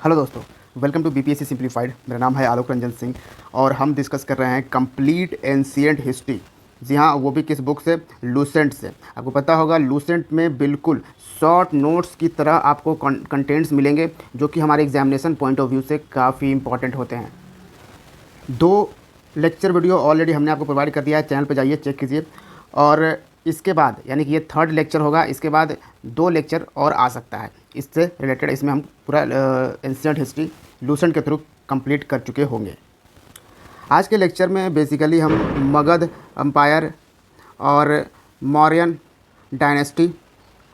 Hello दोस्तों, welcome to BPSC simplified. मेरा नाम है आलोक रंजन सिंह और हम डिस्कस कर रहे हैं कंप्लीट एंशिएंट हिस्ट्री। जी हाँ, वो भी किस बुक से? लूसेंट से। आपको पता होगा लूसेंट में बिल्कुल शॉर्ट नोट्स की तरह आपको कंटेंट्स मिलेंगे जो कि हमारे एग्जामिनेशन पॉइंट ऑफ व्यू से काफ़ी इंपॉर्टेंट होते हैं। 2 लेक्चर वीडियो ऑलरेडी हमने आपको प्रोवाइड कर दिया है, चैनल पर जाइए चेक कीजिए। और इसके बाद यानी कि ये 3rd लेक्चर होगा, इसके बाद 2 लेक्चर और आ सकता है इससे रिलेटेड। इसमें हम पूरा एंशिएंट हिस्ट्री लूसेंट के थ्रू कंप्लीट कर चुके होंगे। आज के लेक्चर में बेसिकली हम मगध एम्पायर और मौर्यन डायनेस्टी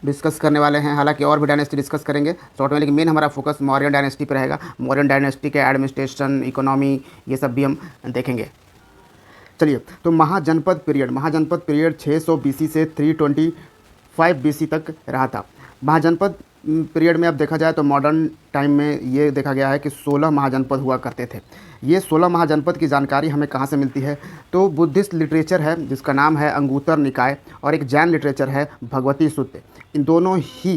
डिस्कस करने वाले हैं। हालांकि और भी डायनेस्टी डिस्कस करेंगे शॉर्ट में, लेकिन मेन हमारा फोकस मौर्यन डायनेस्टी पर रहेगा। मौर्यन डायनेस्टी के एडमिनिस्ट्रेशन, इकोनॉमी, ये सब भी हम देखेंगे। चलिए, तो महाजनपद पीरियड 600 बीसी से 325 बीसी तक रहा था। महाजनपद पीरियड में अब देखा जाए तो मॉडर्न टाइम में ये देखा गया है कि 16 महाजनपद हुआ करते थे। ये 16 महाजनपद की जानकारी हमें कहाँ से मिलती है? तो बुद्धिस्ट लिटरेचर है जिसका नाम है अंगुत्तर निकाय, और एक जैन लिटरेचर है भगवती सूत्र। इन दोनों ही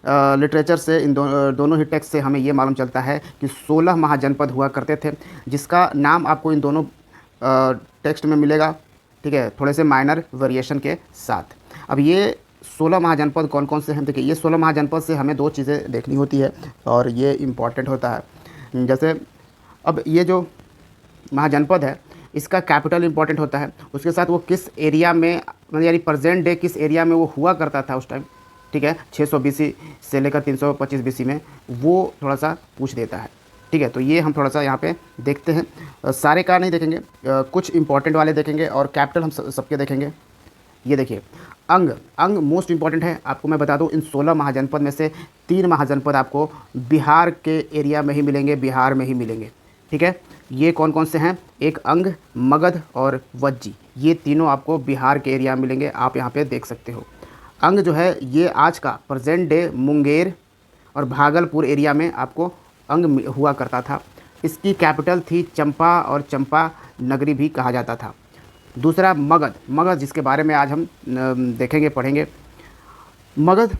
लिटरेचर से, इन दोनों ही टेक्स्ट से हमें ये मालूम चलता है कि 16 महाजनपद हुआ करते थे, जिसका नाम आपको इन दोनों टेक्स्ट में मिलेगा। ठीक है, थोड़े से माइनर वेरिएशन के साथ। अब ये 16 महाजनपद कौन कौन से हैं? देखिए, ये 16 महाजनपद से हमें 2 चीज़ें देखनी होती है और ये इम्पॉर्टेंट होता है। जैसे अब ये जो महाजनपद है इसका कैपिटल इम्पॉर्टेंट होता है, उसके साथ वो किस एरिया में, मतलब यानी प्रेजेंट डे किस एरिया में वो हुआ करता था उस टाइम। ठीक है, 600 बीसी से लेकर 325 बीसी में, वो थोड़ा सा पूछ देता है। ठीक है, तो ये हम थोड़ा सा यहाँ पे देखते हैं। सारे का नहीं देखेंगे, कुछ इंपॉर्टेंट वाले देखेंगे और कैपिटल हम सबके देखेंगे। ये देखिए, अंग मोस्ट इंपॉर्टेंट है। आपको मैं बता दूं, इन 16 महाजनपद में से 3 महाजनपद आपको बिहार के एरिया में ही मिलेंगे, बिहार में ही मिलेंगे। ठीक है, ये कौन कौन से हैं? एक अंग, मगध और वज्जी, ये तीनों आपको बिहार के एरिया में मिलेंगे। आप यहाँ पे देख सकते हो। अंग जो है ये आज का प्रेजेंट डे मुंगेर और भागलपुर एरिया में आपको अंग हुआ करता था। इसकी कैपिटल थी चंपा, और चंपा नगरी भी कहा जाता था। दूसरा मगध जिसके बारे में आज हम देखेंगे, पढ़ेंगे। मगध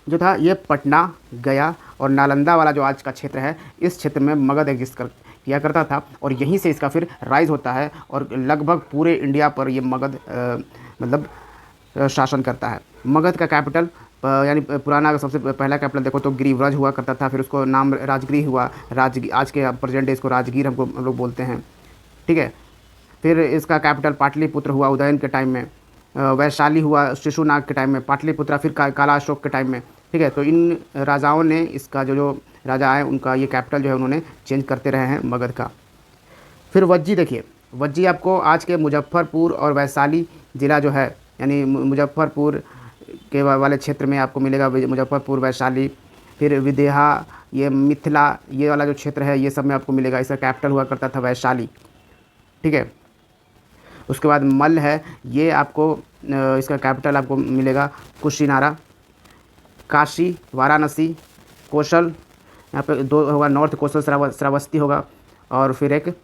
जो था ये पटना, गया और नालंदा वाला जो आज का क्षेत्र है, इस क्षेत्र में मगध एग्जिस्ट किया करता था, और यहीं से इसका फिर राइज होता है और लगभग पूरे इंडिया पर ये मगध मतलब शासन करता है। मगध का कैपिटल यानी पुराना सबसे पहला कैपिटल देखो तो गिरिव्रज हुआ करता था, फिर उसको नाम राजगिरी हुआ। आज के प्रेजेंट डे इसको राजगीर हम लोग बोलते हैं। ठीक है, फिर इसका कैपिटल पाटलिपुत्र हुआ उदयन के टाइम में, वैशाली हुआ शिशुनाग के टाइम में, पाटलिपुत्रा फिर काला अशोक के टाइम में। ठीक है, तो इन राजाओं ने इसका जो राजा आए उनका ये कैपिटल जो है उन्होंने चेंज करते रहे हैं मगध का। फिर वज्जी देखिए, वज्जी आपको आज के मुजफ्फरपुर और वैशाली ज़िला जो है, यानी मुजफ्फरपुर के वाले क्षेत्र में आपको मिलेगा। मुजफ्फरपुर, वैशाली, फिर विदेहा, ये मिथिला, ये वाला जो क्षेत्र है ये सब में आपको मिलेगा। इसका कैपिटल हुआ करता था वैशाली। ठीक है, उसके बाद मल्ल है, ये आपको इसका कैपिटल आपको मिलेगा कुशीनारा। काशी, वाराणसी, कौशल, यहाँ पे 2 होगा, नॉर्थ कौशल श्रावस्ती होगा, और फिर एक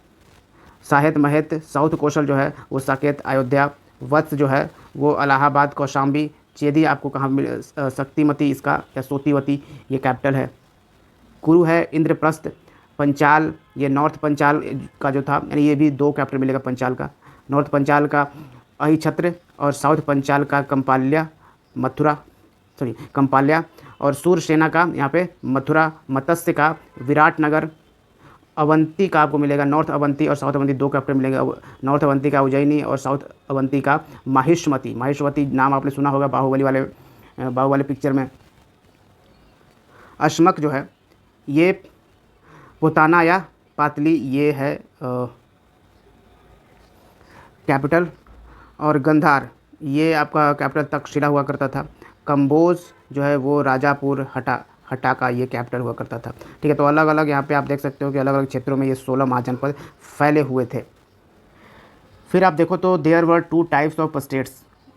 साहेत महेत, साउथ कौशल जो है वो साकेत अयोध्या। वत्स जो है वो इलाहाबाद, कौशाम्बी। चेदी आपको कहाँ मिले? शक्तिमती इसका या सोतीवती, ये कैपिटल है। कुरु है इंद्रप्रस्थ। पंचाल, ये नॉर्थ पंचाल का जो था, यानी ये भी 2 कैपिटल मिलेगा पंचाल का। नॉर्थ पंचाल का अहिछत्र और साउथ पंचाल का कंपाल्या, और सूरसेना का यहाँ पे मथुरा, मत्स्य का विराटनगर, अवंती का आपको मिलेगा नॉर्थ अवंती और साउथ अवंती, 2 कैपिटल मिलेगा। नॉर्थ अवंती का उज्जैनी और साउथ अवंती का माहिष्मती नाम आपने सुना होगा बाहुबली पिक्चर में। अश्मक जो है ये पुताना या पातली, ये है कैपिटल। और गंधार, ये आपका कैपिटल तक्षशिला हुआ करता था। कंबोज जो है वो राजापुर हटा का ये कैपिटल हुआ करता था। ठीक है, तो अलग अलग यहाँ पे आप देख सकते हो कि अलग अलग क्षेत्रों में ये 16 महाजनपद फैले हुए थे। फिर आप देखो तो there were 2 types of states,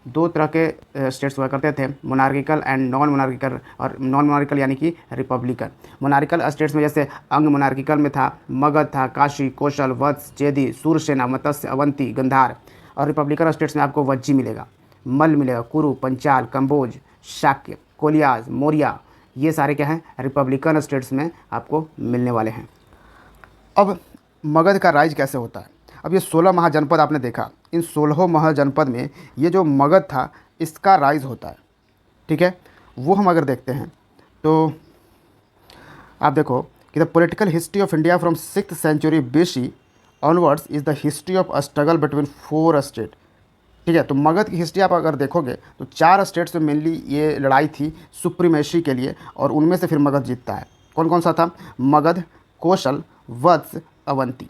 2 तरह के स्टेट्स हुआ करते थे, मोनार्किकल एंड नॉन मोनार्किकल। और नॉन मोनार्किकल यानी कि रिपब्लिकन। मोनार्किकल स्टेट्स में जैसे अंग मोनार्किकल में था, मगध था, काशी, कौशल, वत्स, चेदी, सूरसेना, मत्स्य, अवंती, गंधार। और रिपब्लिकन स्टेट्स में आपको वज्जी मिलेगा, मल्ल मिलेगा, कुरु, पंचाल, कंबोज, शाक्य, कोलियाज, मौर्या, ये सारे क्या हैं, रिपब्लिकन स्टेट्स में आपको मिलने वाले हैं। अब मगध का राइज कैसे होता है? अब ये 16 महाजनपद आपने देखा, इन 16 महाजनपद में ये जो मगध था इसका राइज होता है, ठीक है। वो हम अगर देखते हैं तो आप देखो कि the political history of India from 6th century BC onwards is the history of a struggle between 4 state, ठीक है। तो मगध की हिस्ट्री आप अगर देखोगे तो 4 स्टेट्स में मेनली ये लड़ाई थी सुप्रीमेसी के लिए, और उनमें से फिर मगध जीतता है। कौन कौन सा था? मगध, कौशल, वत्स, अवंती।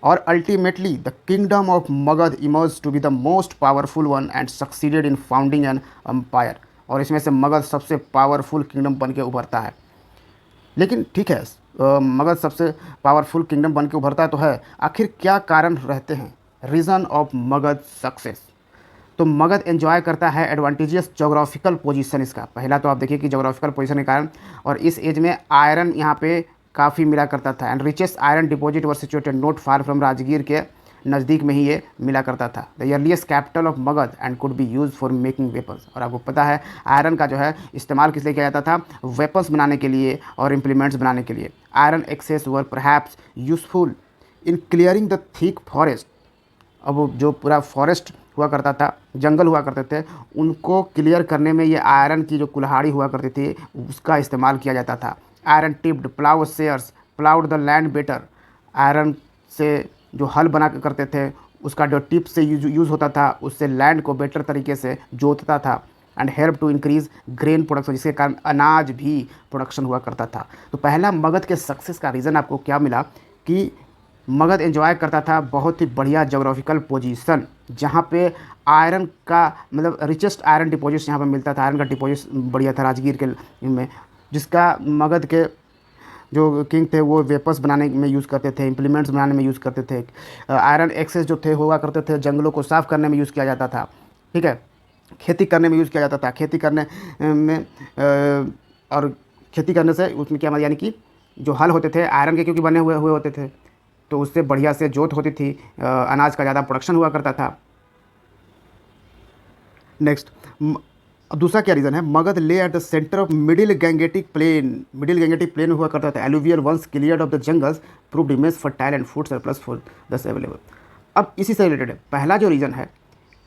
और ultimately the kingdom of Magadha emerge to be the most powerful one and succeeded in founding an empire. और इसमें से मगध सबसे पावरफुल किंगडम बन के उभरता है। लेकिन ठीक है, मगध सबसे पावरफुल किंगडम बन के उभरता है तो है, आखिर क्या कारण रहते हैं? Reason of Magadh success. तो मगध एंजॉय करता है एडवांटेजियस जोग्राफिकल पोजीशन इसका। पहला तो आप देखिए कि जोग्राफिकल पोजीशन के कारण, और इस एज में आयरन यहाँ पे काफ़ी मिला करता था, and richest iron deposit were situated not far from Rajgir के नज़दीक में ही ये मिला करता था। The earliest capital of Magadh and could be use for making weapons. और आपको पता है आयरन का जो है इस्तेमाल किस लिए किया जाता था? वेपन्स बनाने के लिए और इम्प्लीमेंट्स बनाने के लिए। Iron axes were perhaps useful in clearing the thick forest. अब जो पूरा फॉरेस्ट हुआ करता था, जंगल हुआ करते थे, उनको क्लियर करने में ये आयरन की जो कुल्हाड़ी हुआ करती थी उसका इस्तेमाल किया जाता था। Iron tipped plough shares ploughed the land better. Iron से जो हल बना करते थे उसका जो टिप से यूज़ होता था उससे लैंड को बेटर तरीके से जोतता था। And help to increase grain production, जिसके कारण अनाज भी प्रोडक्शन हुआ करता था। तो पहला मगध के सक्सेस का रीज़न आपको क्या मिला कि मगध एंजॉय करता था बहुत ही बढ़िया जोग्राफिकल पोजीशन, जहाँ पे आयरन का मतलब रिचेस्ट आयरन डिपॉजिट्स यहाँ पे मिलता था। आयरन का डिपॉजिट बढ़िया था राजगीर के में, जिसका मगध के जो किंग थे वो वेपन्स बनाने में यूज़ करते थे, इम्प्लीमेंट्स बनाने में यूज़ करते थे। आयरन एक्सेस जो थे हुआ करते थे, जंगलों को साफ़ करने में यूज़ किया जाता था, ठीक है। खेती करने में यूज़ किया जाता था, खेती करने में और खेती करने से उसमें क्या यानी कि जो हल होते थे आयरन के क्योंकि बने हुए होते थे, तो उससे बढ़िया से जोत होती थी, अनाज का ज़्यादा प्रोडक्शन हुआ करता था। नेक्स्ट, अब दूसरा क्या रीज़न है? Magadha lay at the centre of middle Gangetic plain. Middle Gangetic plain हुआ करता था। Alluvial once cleared of the jungles proved image fertile and food surplus for thus available. अब इसी से रिलेटेड है। पहला जो रीज़न है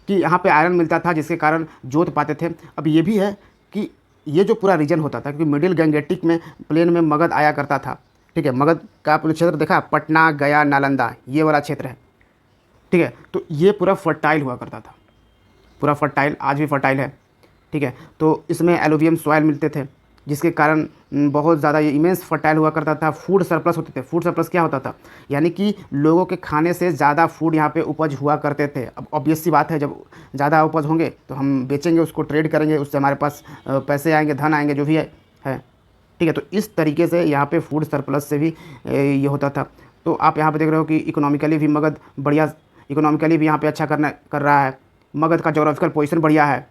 कि यहाँ पे आयरन मिलता था जिसके कारण जोत पाते थे। अब ये भी है कि ये जो पूरा रीजन होता था, क्योंकि मिडिल गैंगेटिक में प्लेन में मगध आया करता था, ठीक है। मगध का आपने क्षेत्र देखा, पटना, गया, नालंदा, ये वाला क्षेत्र है, ठीक है। तो ये पूरा फर्टाइल हुआ करता था, पूरा फर्टाइल, आज भी फर्टाइल है, ठीक है। तो इसमें एलुवियम सॉइल मिलते थे जिसके कारण बहुत ज़्यादा ये इमेंस फर्टाइल हुआ करता था। फूड सरप्लस होते थे। फूड सरप्लस क्या होता था? यानी कि लोगों के खाने से ज़्यादा फूड यहाँ पे उपज हुआ करते थे। अब ऑब्वियस सी बात है, जब ज़्यादा उपज होंगे तो हम बेचेंगे, उसको ट्रेड करेंगे, उससे हमारे पास पैसे आएंगे, धन आएंगे, जो भी है, ठीक है। तो इस तरीके से यहाँ पे फूड सरप्लस से भी ये होता था। तो आप यहाँ पे देख रहे हो कि इकोनॉमिकली भी मगध बढ़िया, इकोनॉमिकली भी यहाँ पे अच्छा कर रहा है। मगध का जोग्राफिकल पोजीशन बढ़िया है।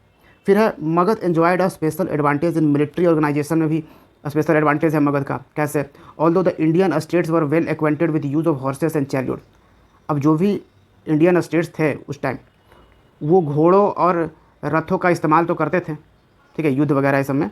फिर है Magadha enjoyed a special advantage in military organisation में भी स्पेशल एडवांटेज है मगध का। कैसे? Although the Indian states were well acquainted with use of horses and chariot. अब जो भी इंडियन स्टेट्स थे उस टाइम, वो घोड़ों और रथों का इस्तेमाल तो करते थे, ठीक है, युद्ध वगैरह इस सब में।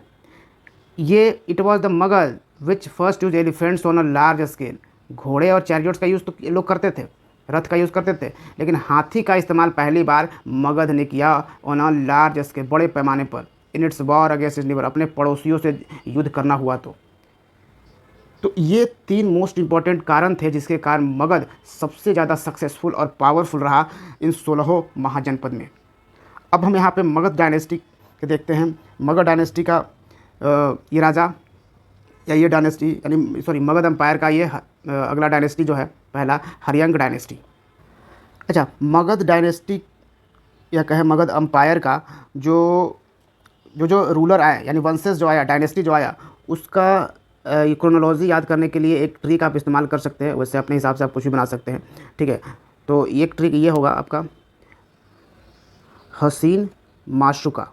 ये it was the Magadh which first use elephants on a large scale. घोड़े और चैरियट्स का यूज़ तो लोग करते थे, रथ का यूज़ करते थे, लेकिन हाथी का इस्तेमाल पहली बार मगध ने किया ऑन अ लार्ज स्केल, बड़े पैमाने पर। In its war against it's neighbour, अपने पड़ोसियों से युद्ध करना हुआ तो ये 3 मोस्ट इंपॉर्टेंट कारण थे जिसके कारण मगध सबसे ज़्यादा सक्सेसफुल और पावरफुल रहा इन 16 महाजनपद में। अब हम यहाँ पे मगध डायनेस्टी के देखते हैं। मगध डायनेस्टी का ये राजा या ये डायनेस्टी यानी सॉरी मगध एम्पायर का ये अगला डायनेस्टी जो है पहला, हर्यंक डायनेस्टी। अच्छा, मगध डायनेस्टी या कहे मगध एम्पायर का जो रूलर आया यानी वंशज जो आया, डायनेस्टी जो आया, उसका क्रोनोलॉजी याद करने के लिए एक ट्रिक आप इस्तेमाल कर सकते हैं। वैसे अपने हिसाब से आप कुछ भी बना सकते हैं, ठीक है। तो एक ट्रिक ये होगा आपका हसीन माशुका।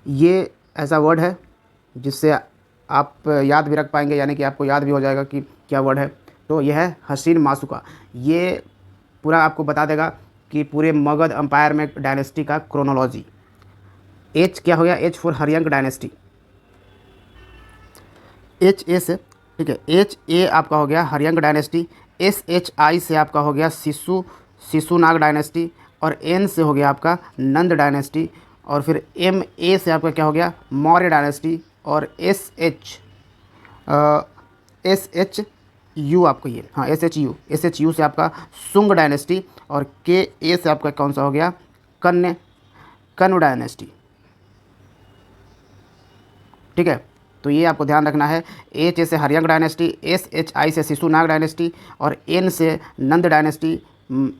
ये ऐसा वर्ड है जिससे आप याद भी रख पाएंगे, यानी कि आपको याद भी हो जाएगा कि क्या वर्ड है। तो यह है हसीन माशुका। ये पूरा आपको बता देगा कि पूरे मगध एम्पायर में डायनेस्टी का क्रोनोलॉजी। एच क्या हो गया? H for Haryanka dynasty. H A से, ठीक है, एच ए आपका हो गया हरियंग डायनेस्टी, एस एच आई से आपका हो गया शिशुनाग डायनेस्टी, और एन से हो गया आपका नंद डायनेस्टी, और फिर एम ए से आपका क्या हो गया मौर्य डायनेस्टी, और एस एच यू आपको ये, हाँ एस एच यू से आपका सुंग डायनेस्टी, और के ए से आपका कौन सा हो गया कन्व डायनेस्टी। ठीक है, तो ये आपको ध्यान रखना है। एच ए से हरियंग डायनेस्टी, एस एच आई से शिशुनाग डायनेस्टी, और एन से नंद डायनेस्टी,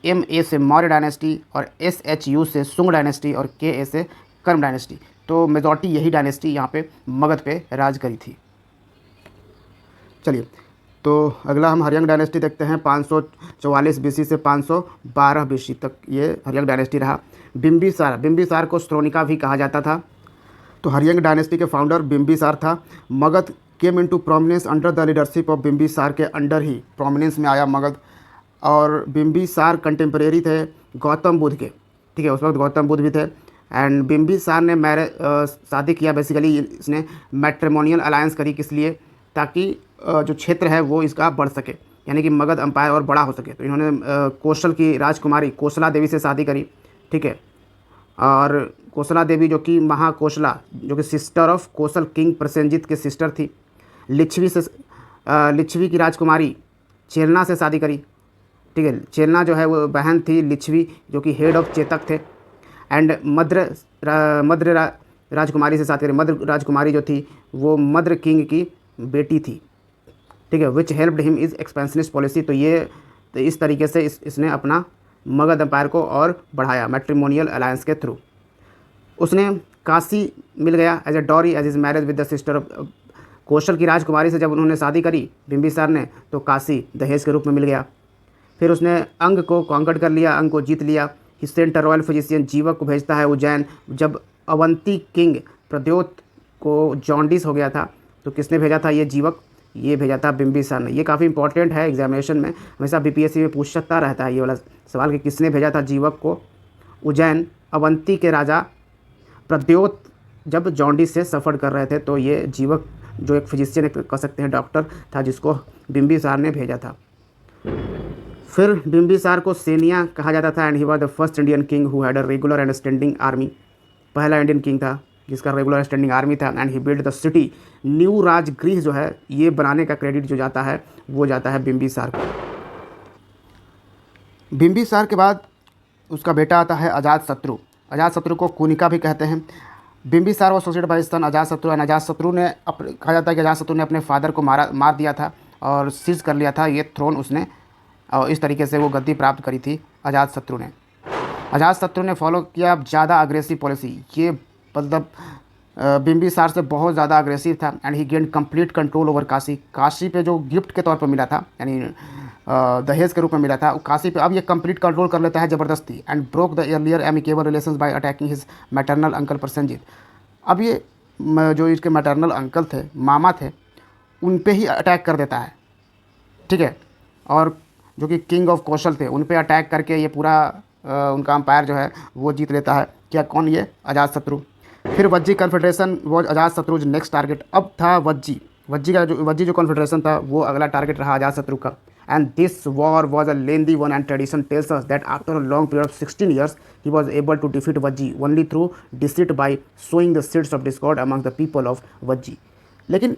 एम ए से मौर्य डायनेस्टी, और एस एच यू से सुंग डायनेस्टी, और के ए से कर्म डायनेस्टी। तो मेजॉरिटी यही डायनेस्टी यहाँ पे मगध पे राज करी थी। चलिए, तो अगला हम हरियंग डायनेस्टी देखते हैं। 544 बीसी से 512 बीसी तक ये हरियंग डायनेस्टी रहा। बिम्बिसार को श्रोणिका भी कहा जाता था। तो हरियंग डायनेस्टी के फाउंडर बिम्बिसार था। Magadh came into prominence under the leadership of Bimbisara के अंडर ही प्रोमिनेंस में आया मगध। और बिम्बिसार कंटेम्परेरी थे गौतम बुद्ध के, ठीक है, उस वक्त गौतम बुद्ध भी थे। एंड बिम्बिसार ने शादी किया, बेसिकली इसने मैट्रिमोनियल अलायंस करी, किस लिए, ताकि जो क्षेत्र है वो इसका बढ़ सके, यानी कि मगध अम्पायर और बड़ा हो सके। तो इन्होंने कौशल की राजकुमारी कोसला देवी से शादी करी, ठीक है। और कोसला देवी जो कि महाकोसला, जो कि sister of Kosala king Prasenjit के सिस्टर थी। लिच्छवी की राजकुमारी चेलना से शादी करी, ठीक है। चेलना जो है वो बहन थी लिच्छवी, जो कि हेड ऑफ चेतक थे। एंड मद्र राजकुमारी से शादी करी। मद्र राजकुमारी जो थी वो मद्र किंग की बेटी थी, ठीक है, which helped him is expansionist policy. तो इस तरीके से इसने अपना मगध एम्पायर को और बढ़ाया मैट्रिमोनियल अलायंस के थ्रू। उसने काशी मिल गया as a dowry as his marriage with the sister of Kaushal की राजकुमारी से जब उन्होंने शादी करी बिम्बिसार ने, तो काशी दहेज के रूप में मिल गया। फिर उसने अंग को कॉन्कर्ड कर लिया, अंग को जीत लिया। ही सेंट अ रॉयल फिजिशियन, जीवक को भेजता है उज्जैन। जब अवंती किंग प्रद्योत को जॉन्डिस हो गया था, तो किसने भेजा था ये जीवक, ये भेजा था बिम्बिसार ने। ये काफ़ी इंपॉर्टेंट है, एग्जामिनेशन में हमेशा बीपीएससी में पूछ सकता रहता है ये वाला सवाल कि किसने भेजा था जीवक को उज्जैन। अवंती के राजा प्रद्योत जब जॉन्डिस से सफ़र कर रहे थे, तो ये जीवक जो एक फिजिशियन कह सकते हैं, डॉक्टर था, जिसको बिम्बिसार ने भेजा था। फिर बिम्बिसार को सेनिया कहा जाता था। And he was the first Indian king who had a regular and standing army. पहला इंडियन किंग था जिसका रेगुलर स्टैंडिंग आर्मी था। And he build the city, new Rajagriha जो है ये बनाने का क्रेडिट जो जाता है वो जाता है बिम्बिसार को। बिम्बिसार के बाद उसका बेटा आता है अजातशत्रु। अजातशत्रु को कुनिका भी कहते हैं। Bimbisara was succeed by son Ajatashatru. And Ajatashatru ने कहा जाता है कि अजातशत्रु ने अपने फादर को मार दिया था और सीज कर लिया था ये थ्रोन उसने, और इस तरीके से वो गद्दी प्राप्त करी थी अजातशत्रु ने। अजातशत्रु ने फॉलो किया ज़्यादा अग्रेसिव पॉलिसी। ये मतलब बिम्बिसार से बहुत ज़्यादा अग्रेसिव था। And he gained complete control over Kashi. Kashi पे जो गिफ्ट के तौर पर मिला था, यानी दहेज के रूप में मिला था, काशी पे अब ये कंप्लीट कंट्रोल कर लेता है ज़बरदस्ती। And broke the earlier amicable relations bye attacking his maternal uncle Prasenjit. अब ये जो इसके मैटरनल अंकल थे, मामा थे, उन पे ही अटैक कर देता है, ठीक है। और जो कि किंग ऑफ कौशल थे उन पे अटैक करके ये पूरा उनका अंपायर जो है वो जीत लेता है। क्या, कौन, ये अजातशत्रु। फिर Vajji confederation was Ajatashatru's next target. अब था वज्जी जो कॉन्फेडरेशन था वो अगला टारगेट रहा अजातशत्रु का। And this war was a lengthy one and tradition tells us that after a long period of 16 years he was able to defeat Vajji only through deceit by sowing the seeds of discord among the people of Vajji. लेकिन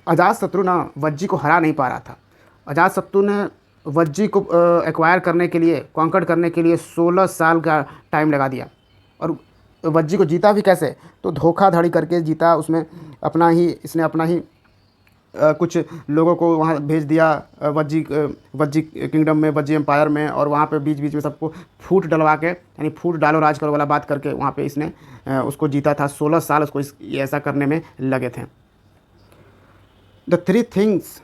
अजातशत्रु ना वज्जी को हरा नहीं पा रहा था। अजातशत्रु ने वज्जी को एक्वायर करने के लिए, कॉन्कर्ड करने के लिए 16 साल का टाइम लगा दिया। और वज्जी को जीता भी कैसे, तो धोखाधड़ी करके जीता। उसमें इसने अपना ही कुछ लोगों को वहाँ भेज दिया वज्जी किंगडम में, वज्जी एम्पायर में, और वहाँ पे बीच बीच में सबको फूट डलवा के, यानी फूट डालो राज करो वाला बात करके वहाँ पे इसने उसको जीता था। 16 साल उसको ऐसा करने में लगे थे। The 3 things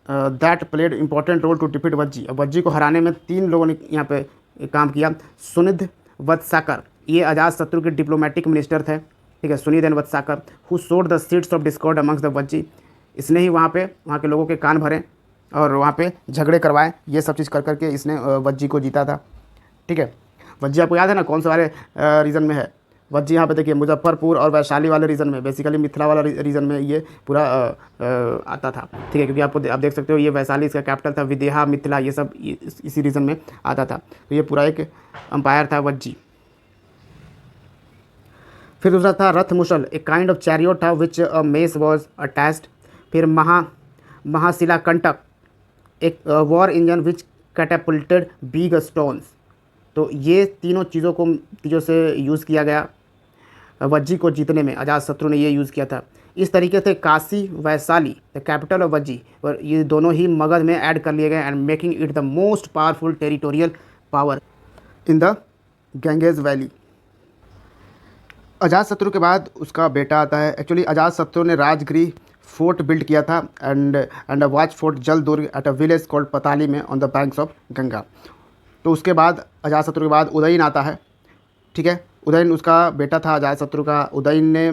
that played important role to defeat Vajji. Vajji को हराने में 3 लोगों ने यहाँ पे काम किया। सुनिध वत्साकर, ये अजातशत्रु के डिप्लोमेटिक मिनिस्टर थे, ठीक है। सुनिध एंड वत्साकर हु सोड the seeds of Discord amongst the Vajji. इसने ही वहाँ के लोगों के कान भरे और वहाँ पे झगड़े करवाए। ये सब चीज़ कर करके इसने वज्जी को जीता था, ठीक है। वज्जी आपको याद है ना कौन से वाले रीजन में है। वज्जी यहाँ पे देखिए मुजफ्फरपुर और वैशाली वाले रीजन में, बेसिकली मिथिला वाला रीजन में ये पूरा आता था, ठीक है, क्योंकि आप देख सकते हो ये वैशाली इसका कैपिटल था, विदेहा मिथिला ये सब इसी रीजन में आता था। तो ये पूरा एक एम्पायर था वज्जी। फिर दूसरा था रथ मुसल, एक काइंड ऑफ चैरियोट था which a mace was attached. फिर महाशिला कंटक, एक war engine which catapulted big stones. तो ये तीनों चीज़ों से यूज़ किया गया वज्जी को जीतने में, अजातशत्रु ने ये यूज़ किया था। इस तरीके से Kashi Vaishali the capital of Vajji, और ये दोनों ही मगध में ऐड कर लिए गए and making it the most powerful territorial power in the Ganges valley. Ajatashatru के बाद उसका बेटा आता है। एक्चुअली अजातशत्रु ने राजगृह फोर्ट बिल्ड किया था एंड अ वॉच फोर्ट जल दुर्ग एट अ विलेज कॉल्ड पताली में on the banks of Ganga. तो उसके बाद अजातशत्रु के बाद उदयन आता है, ठीक है। उदयन उसका बेटा था अजातशत्रु का। उदयन ने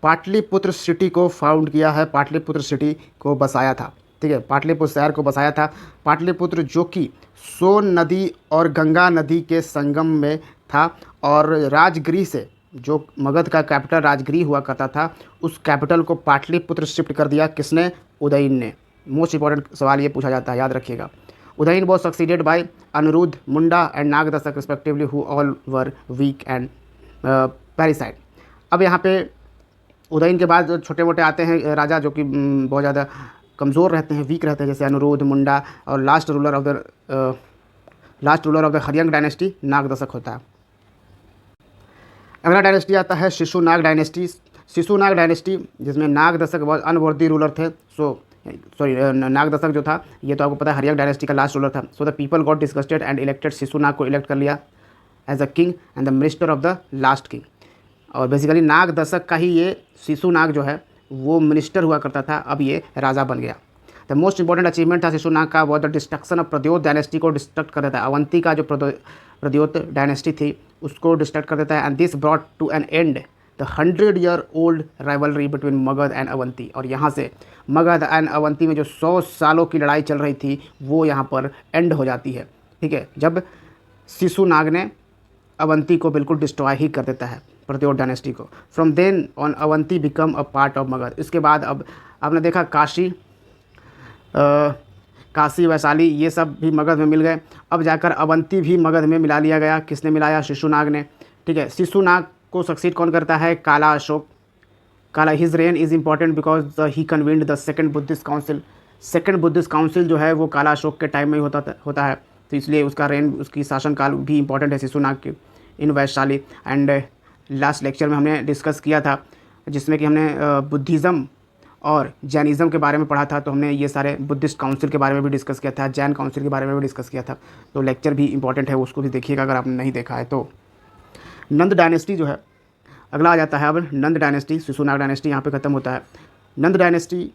पाटलिपुत्र सिटी को फाउंड किया है, पाटलिपुत्र सिटी को बसाया था, ठीक है, पाटलिपुत्र शहर को बसाया था। पाटलिपुत्र जो कि सोन नदी और गंगा नदी के संगम में था, और राजगृह से, जो मगध का कैपिटल राजगृह हुआ करता था, उस कैपिटल को पाटलिपुत्र शिफ्ट कर दिया। किसने? उदयन ने। मोस्ट इंपॉर्टेंट सवाल ये पूछा जाता है, याद रखिएगा। Udayan was succeeded by Aniruddha, Munda and Nagadasaka respectively, who all were weak and parricide. अब यहाँ पे उदयन के बाद जो छोटे मोटे आते हैं राजा जो कि बहुत ज़्यादा कमज़ोर रहते हैं, वीक रहते हैं, जैसे अनिरुद्ध, मुंडा, और last ruler of the Haryanka dynasty Nagadasaka होता है। अगला डायनेस्टी आता है शिशुनाग डायनेस्टी। शिशुनाग डायनेस्टी जिसमें नागदशक बहुत अनवर्दी रूलर थे। नागदशक जो था ये तो आपको पता है हरियंग डायनेस्टी का लास्ट रूलर था। So the people got disgusted and elected Shishunaga को इलेक्ट कर लिया as a king and the minister of the last king. और बेसिकली नागदशक का ही ये शिशुनाग जो है वो मिनिस्टर हुआ करता था, अब ये राजा बन गया। द मोस्ट इंपॉर्टेंट अचीवमेंट था शिशुनाग का was the destruction of Pradyot dynasty को डिस्ट्रक्ट कर देता है। अवंती का जो प्रद्योत डायनेस्टी थी उसको डिस्ट्रक्ट कर देता है। And this brought to an end the 100-year-old rivalry between Magadha and Avanti. और यहाँ से मगध एंड अवंती में जो 100 सालों की लड़ाई चल रही थी वो यहाँ पर एंड हो जाती है, ठीक है, जब शिशुनाग ने अवंती को बिल्कुल डिस्ट्रॉय ही कर देता है, प्रद्योत डायनेस्टी को। From then on Avanti become a part of Magadha. इसके बाद अब आपने देखा काशी वैशाली ये सब भी मगध में मिल गए। अब जाकर अवंती भी मगध में मिला लिया गया। किसने मिलाया? शिशुनाग ने, ठीक है। शिशुनाग को सक्सीड कौन करता है? काला अशोक। काला his rain is important because he convened the second Buddhist council. Second Buddhist council जो है वो काला अशोक के टाइम में ही होता है, तो इसलिए उसका रेन, उसकी शासनकाल भी इंपॉर्टेंट है शिशुनाग की इन वैशाली। एंड लास्ट लेक्चर में हमने डिस्कस किया था जिसमें कि हमने बुद्धिज़्म और जैनिज़्म के बारे में पढ़ा था, तो हमने ये सारे बुद्धिस्ट काउंसिल के बारे में भी डिस्कस किया था, जैन काउंसिल के बारे में भी डिस्कस किया था। तो लेक्चर भी इंपॉर्टेंट है, उसको भी देखिएगा अगर आपने नहीं देखा है तो। नंद डायनेस्टी जो है अगला आ जाता है। अब नंद डायनेस्टी, शिशुनाग डायनेस्टी यहाँ पे ख़त्म होता है। Nanda dynasty,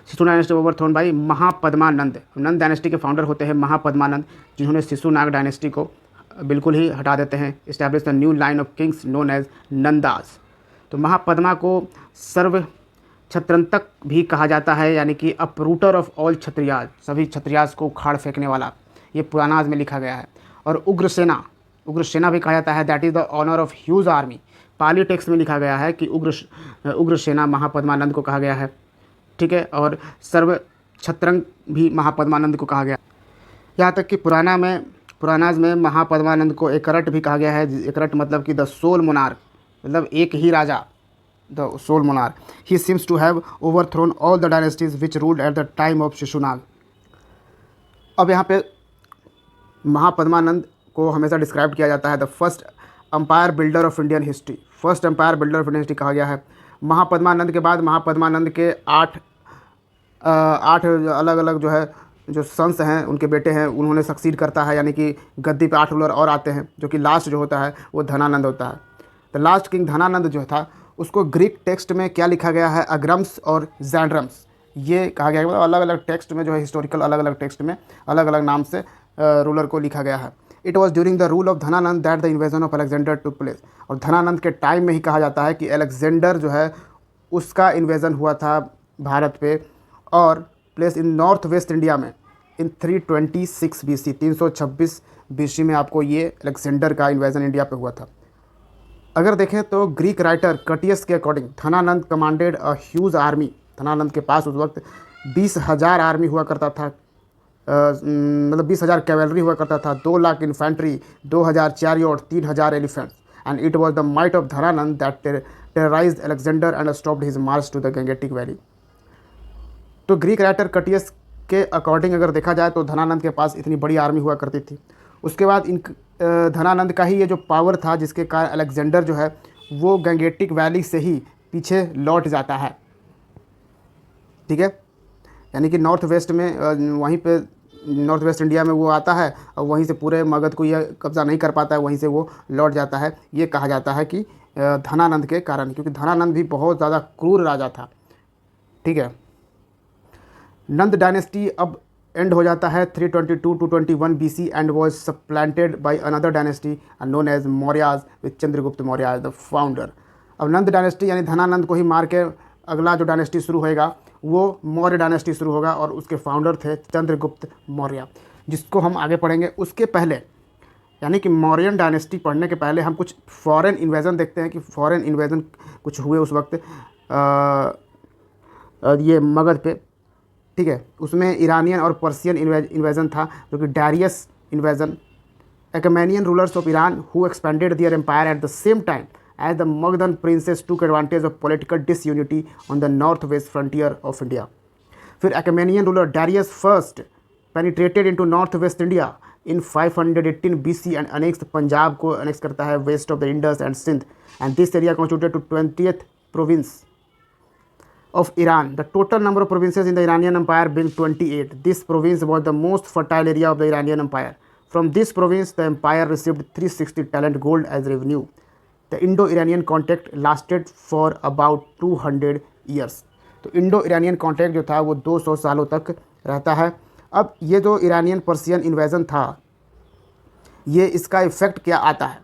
Shishunaga dynasty overthrown by Mahapadmananda. Nanda dynasty के फाउंडर होते हैं महापद्मानंद, जिन्होंने शिशुनाग डायनेस्टी को बिल्कुल ही हटा देते हैं। Establish the new line of kings known as Nandas. तो महापद्मा को सर्व छत्रंतक भी कहा जाता है, यानी कि अपरूटर ऑफ ऑल क्षत्रियाज, सभी क्षत्रियाज को उखाड़ फेंकने वाला, ये पुरानाज में लिखा गया है। और उग्रसेना भी कहा जाता है, that is the owner of huge army. Pali text में लिखा गया है कि उग्रसेना महापद्मानंद को कहा गया है, ठीक है। और सर्व छत्रंग भी महापद्मानंद को कहा गया। यहाँ तक कि पुरानाज में महापद्मानंद को एकरट भी कहा गया है। एकरट मतलब कि द सोल मोनार्क, मतलब एक ही राजा, the sole monarch. He seems to have overthrown all the dynasties which ruled at the time of Shishunaga. अब यहाँ पे महापद्मानंद को हमेशा डिस्क्राइब किया जाता है the first empire builder of Indian history. First empire builder of Indian history कहा गया है। महापद्मानंद के बाद महापद्मानंद के आठ अलग अलग जो सन्स हैं, उनके बेटे हैं, उन्होंने सक्सीड करता है, यानी कि गद्दी पे 8 रूलर और आते हैं, जो कि लास्ट जो होता है वो धनानंद होता है। द लास्ट किंग धनानंद जो था उसको ग्रीक टेक्स्ट में क्या लिखा गया है? अग्रम्स और जैंड्रम्स ये कहा गया है। मतलब अलग अलग टेक्स्ट में जो है हिस्टोरिकल अलग अलग टेक्स्ट में अलग अलग नाम से रूलर को लिखा गया है। It was during the rule of Dhanananda that the invasion of Alexander took place. और धनानंद के टाइम में ही कहा जाता है कि अलेक्जेंडर जो है उसका इन्वेजन हुआ था भारत पे, और place in north west India में इन 326 BC, 326 BC में आपको ये अलेक्जेंडर का इन्वेजन इंडिया पे हुआ था। अगर देखें तो ग्रीक राइटर कटियस के according Dhanananda commanded a huge army, Dhanananda के पास उस वक्त 20,000 आर्मी हुआ करता था, मतलब 20,000 कैवेलरी हुआ करता था, 2 lakh infantry, 2,000 chariot, 3,000 elephants, and it was the might of Dhanananda that terrorised Alexander and stopped his march to the Gangetic valley. तो ग्रीक राइटर कटियस के अकॉर्डिंग अगर देखा जाए तो धनानंद के पास इतनी बड़ी आर्मी हुआ करती थी। उसके बाद इन धनानंद का ही ये जो पावर था जिसके कारण अलेक्जेंडर जो है वो गंगेटिक वैली से ही पीछे लौट जाता है। ठीक है, यानी कि नॉर्थ वेस्ट में वहीं पे नॉर्थ वेस्ट इंडिया में वो आता है और वहीं से पूरे मगध को यह कब्ज़ा नहीं कर पाता है, वहीं से वो लौट जाता है। ये कहा जाता है कि धनानंद के कारण, क्योंकि धनानंद भी बहुत ज़्यादा क्रूर राजा था। ठीक है, नंद डायनेस्टी अब एंड हो जाता है 322 to 21 BC and was supplanted by another dynasty known as Mauryas with Chandragupta Maurya as the founder. अब नंद डायनेस्टी यानी धनानंद को ही मार के अगला जो डायनेस्टी शुरू होएगा वो मौर्य डायनेस्टी शुरू होगा और उसके फाउंडर थे चंद्रगुप्त मौर्य, जिसको हम आगे पढ़ेंगे। उसके पहले यानी कि मौर्यन डायनेस्टी पढ़ने के पहले हम कुछ फॉरेन इन्वेजन देखते हैं कि फॉरेन इन्वेजन कुछ हुए उस वक्त ये मगध पे। ठीक है, उसमें ईरानियन और पर्सियन इन्वेजन था, जो कि Darius invasion. Achaemenian rulers of Iran who expanded their empire at the same time as the Magadhan princes took advantage of political disunity on the northwest frontier of India. फिर Achaemenian ruler Darius I penetrated into northwest India in 518 BC and annexed Punjab को annex करता है west of the Indus and Sindh, and this area constituted to 20th province of Iran. The total number of provinces in the Iranian Empire being 28. This province was the most fertile area of the Iranian Empire. From this province, the empire received 360 talent gold as revenue. The Indo-Iranian contact lasted for about 200 years. तो Indo Iranian contact जो था वो 200 सालों तक रहता है। अब ये जो इरानियन पर्सियन इन्वेजन था, ये इसका इफ़ेक्ट क्या आता है,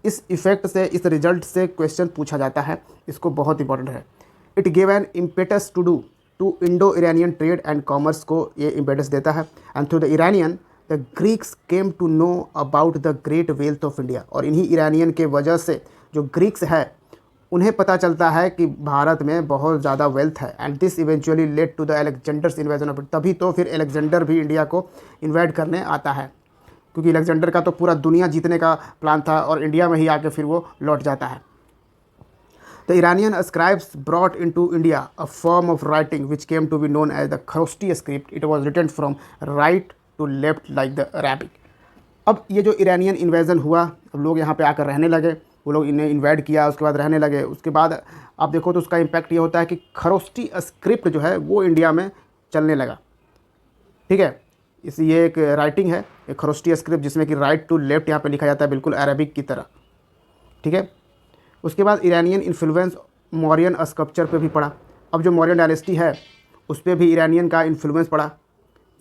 इस इफ़ेक्ट से, इस रिजल्ट से क्वेश्चन पूछा जाता है। इसको बहुत इंपॉर्टेंट है। It give an impetus to Indo Iranian trade and commerce को ये इम्पेटस देता है। And through the Iranian the Greeks came to know about the great wealth of India. और इन्हीं इरानियन के वजह से जो ग्रीक्स है उन्हें पता चलता है कि भारत में बहुत ज़्यादा वेल्थ है। And this eventually led to the Alexander's invasion of it. तभी तो फिर अलेक्जेंडर भी इंडिया को इन्वाइट करने आता है, क्योंकि अलेक्जेंडर का तो पूरा दुनिया जीतने का प्लान था और इंडिया में ही आके फिर वो लौट जाता है। The Iranian scribes brought into India a form of writing which came to be known as the Kharosthi script. It was written from right to left like the Arabic. अब ये जो इरानियन इन्वेजन हुआ, अब लोग यहाँ पे आकर रहने लगे, वो लोग इन्हें इन्वाइट किया, उसके बाद रहने लगे। उसके बाद आप देखो तो उसका इम्पैक्ट ये होता है कि खरोस्टी स्क्रिप्ट जो है वो इंडिया में चलने लगा। ठीक है, ये एक राइटिंग है, एक खरोस्टी स्क्रिप्ट, जिसमें कि राइट टू लेफ्ट यहाँ पे लिखा जाता है बिल्कुल अरेबिक की तरह। ठीक है, उसके बाद इरानियन इन्फ्लुएंस मौर्यन स्कल्पचर पे भी पड़ा। अब जो मौर्यन डायनेस्टी है उस पर भी इरानियन का इन्फ्लुएंस पड़ा।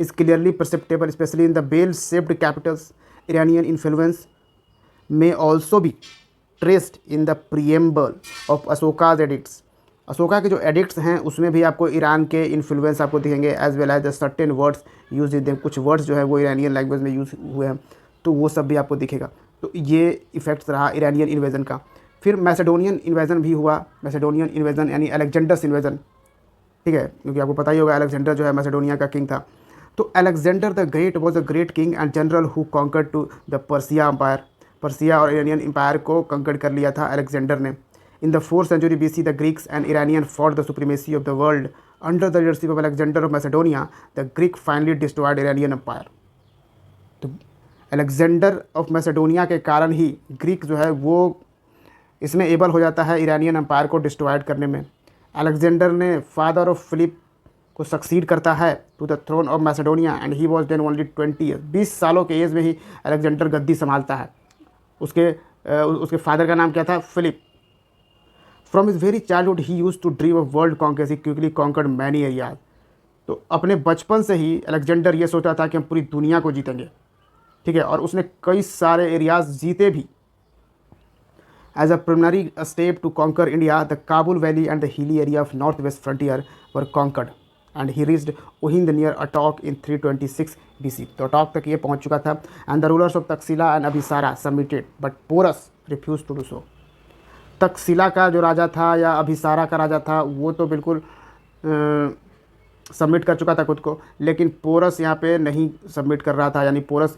is clearly perceptible, especially in the bell-shaped capitals. Iranian influence may also be traced in the preamble of Ashoka's edicts. Ashoka के जो एडिक्ट्स हैं उसमें भी आपको ईरान के इन्फ्लुएंस आपको दिखेंगे, as well as the certain words use in them. कुछ वर्ड्स जो है वो इरानियन लैंग्वेज में यूज हुए हैं, तो वो सब भी आपको दिखेगा। तो ये इफेक्ट्स रहा इरानियन इन्वेजन का। फिर मैसेडोनियन इन्वेजन भी हुआ। मैसेडोनियन इन्वेजन यानी अलेक्जेंडर्स इन्वेजन। ठीक है, क्योंकि आपको पता ही होगा अलेक्जेंडर जो है मैसेडोनिया का किंग था। तो Alexander the great was a great king and general who conquered to the Persia empire. Persia और इरानियन एम्पायर को कंकर्ड कर लिया था अलेक्जेंडर ने। In the 4th century BC the Greeks and Iranian fought the supremacy of the world under the leadership of Alexander of Macedonia. The Greek finally destroyed Iranian empire. तो Alexander of Macedonia के कारण ही Greek जो है वो इसमें able हो जाता है ईरानियन एम्पायर को डिस्ट्रॉयड करने में। अलेक्जेंडर ने फादर ऑफ फिलिप को सक्सीड करता है to the throne of Macedonia and he was then only 20 years. 20 सालों के एज में ही अलेक्जेंडर गद्दी संभालता है। उसके फादर का नाम क्या था? Philip. From his very childhood he use to dream of world conquest, he quickly conquered many areas. तो अपने बचपन से ही अलेक्जेंडर ये सोचता था कि हम पूरी दुनिया को जीतेंगे। ठीक है, और उसने कई सारे एरियाज जीते भी। As a preliminary step to conquer India, the Kabul valley and the hilly area of north west frontier were conquered and he reached Uhind near Attock in 326 BC. तो अटॉक तक ये पहुंच चुका था। and the rulers of Taxila and Abhisara submitted but Porus refused to do so. Takshashila का जो राजा था या अभिसारा का राजा था वो तो बिल्कुल सबमिट कर चुका था खुद को, लेकिन पोरस यहाँ पे नहीं सबमिट कर रहा था, यानी पोरस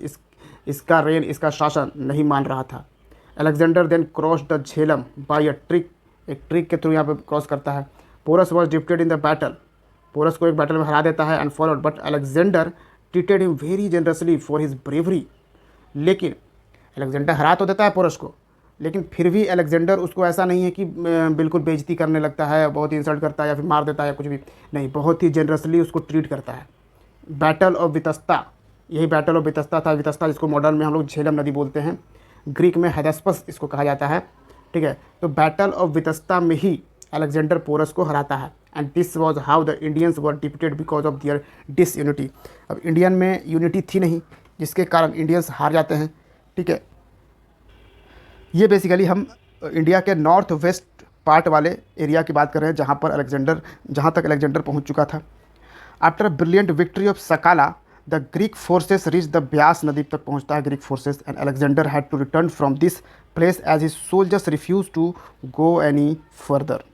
इसका रेन, इसका शासन नहीं मान रहा था। Alexander then cross the Jhelum by a trick, एक ट्रिक के थ्रू यहाँ पे क्रॉस करता है। Porus was defeated in the battle, Porus को एक बैटल में हरा देता है and followed, but Alexander treated him very generously for his bravery. लेकिन अलेक्जेंडर हरा तो देता है पोरस को, लेकिन फिर भी अलेक्जेंडर उसको ऐसा नहीं है कि बिल्कुल बेइज्जती करने लगता है, बहुत ही इंसल्ट करता है या फिर मार देता है या कुछ भी नहीं, बहुत ही जनरसली उसको ट्रीट करता है। बैटल ऑफ वितस्ता, यही बैटल ऑफ वितस्ता था। वितस्ता जिसको मॉडर्न में हम लोग झेलम नदी बोलते हैं, ग्रीक में हेदेस्पस इसको कहा जाता है, ठीक है। तो बैटल ऑफ वितस्ता में ही अलेक्जेंडर पोरस को हराता है and this was how the Indians were defeated because of their disunity. अब इंडियन में यूनिटी थी नहीं, जिसके कारण इंडियंस हार जाते हैं, ठीक है। ये बेसिकली हम इंडिया के नॉर्थ वेस्ट पार्ट वाले एरिया की बात कर रहे हैं, जहाँ तक अलेक्जेंडर पहुँच चुका था। After brilliant victory of Sakala the Greek forces reach the Beas नदी तक पहुँचता है Greek forces and Alexander had to return from this place as his soldiers refuse to go any further.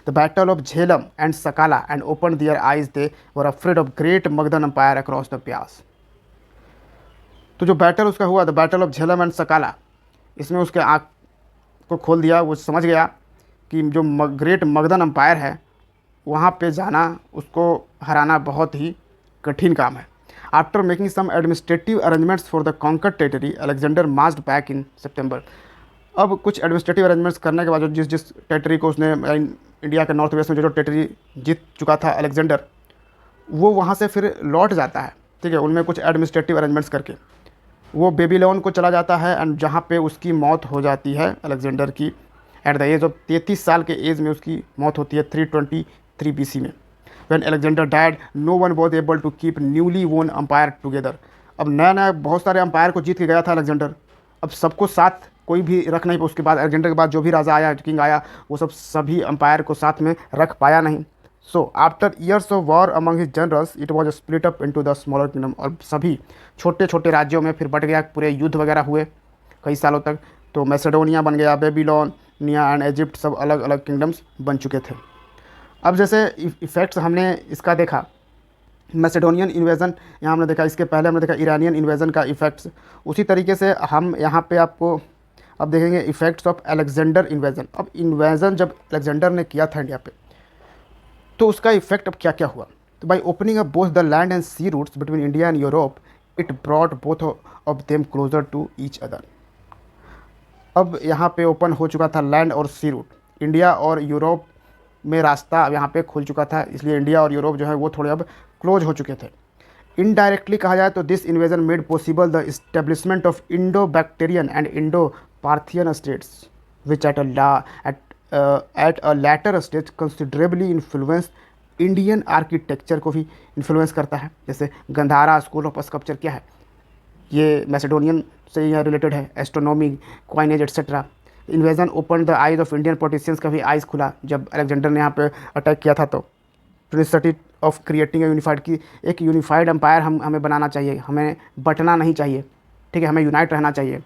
The battle of Jhelum and Sakala and open their eyes, they were afraid of great Magadhan empire across the Beas. तो जो battle उसका हुआ, the battle of Jhelum and Sakala, इसमें उसके आँख को खोल दिया। वो समझ गया कि जो ग्रेट मगधन एम्पायर है वहाँ पे जाना, उसको हराना बहुत ही कठिन काम है। After making some administrative arrangements for the conquered territory, Alexander marched back in September. अब कुछ एडमिनिस्ट्रेटिव अरेंजमेंट्स करने के बाद जिस टेरिटरी को उसने इंडिया के नॉर्थ वेस्ट में जो टेरिटरी जीत चुका था अलेक्जेंडर, वो वहाँ से फिर लौट जाता है, ठीक है। उनमें कुछ एडमिनिस्ट्रेटिव अरेंजमेंट्स करके वो बेबीलोन को चला जाता है एंड जहाँ पे उसकी मौत हो जाती है अलेक्जेंडर की, एट द एज ऑफ 33 साल के एज में उसकी मौत होती है 323 BC में। When Alexander died no one was able to keep newly won empire together. अब नया बहुत सारे अम्पायर को जीत के गया था अलेक्जेंडर, अब सबको साथ कोई भी रख नहीं, उसके बाद अलेक्जेंडर के बाद जो भी राजा आया, किंग आया, वो सभी अम्पायर को साथ में रख पाया नहीं। So after years of war among his generals it was split up into the smaller kingdom. और सभी छोटे छोटे राज्यों में फिर बट गया, पूरे युद्ध वगैरह हुए कई सालों तक। तो मैसेडोनिया बन गया, बेबीलोनिया एंड इजिप्ट, सब अलग अलग किंगडम्स बन चुके थे। अब जैसे इफ़ेक्ट्स हमने इसका देखा, मैसेडोनियन इन्वेजन यहाँ हमने देखा, इसके पहले हमने देखा ईरानियन इन्वेजन का इफ़ेक्ट्स, उसी तरीके से हम यहाँ पे आपको अब देखेंगे इफ़ेक्ट्स ऑफ अलेक्जेंडर इन्वेजन। अब इन्वेजन जब अलेक्जेंडर ने किया था इंडिया पे, तो उसका इफेक्ट अब क्या क्या हुआ। तो by opening up both the land and sea routes between India and Europe, it brought both of them closer to each other. अब यहाँ पे ओपन हो चुका था लैंड और सी रूट, इंडिया और यूरोप में रास्ता अब यहाँ पे खुल चुका था, इसलिए इंडिया और यूरोप जो है वो थोड़े अब क्लोज हो चुके थे। इनडायरेक्टली कहा जाए तो this invasion made possible the establishment of Indo Bactrian and Indo Parthian states which at a later stage considerably influence Indian architecture को भी इन्फ्लुएंस करता है। जैसे गंधारा स्कूल ऑफ स्कल्पचर क्या है, ये मैसेडोनियन से यह रिलेटेड है, astronomy, coinage etcetera. Invasion open the eyes of Indian politicians का भी आइज़ खुला जब अलेक्जेंडर ने यहाँ पे अटैक किया था। तो necessity of creating a unified, की एक यूनिफाइड एम्पायर हमें बनाना चाहिए, हमें बंटना नहीं चाहिए, ठीक है, हमें यूनाइट रहना चाहिए।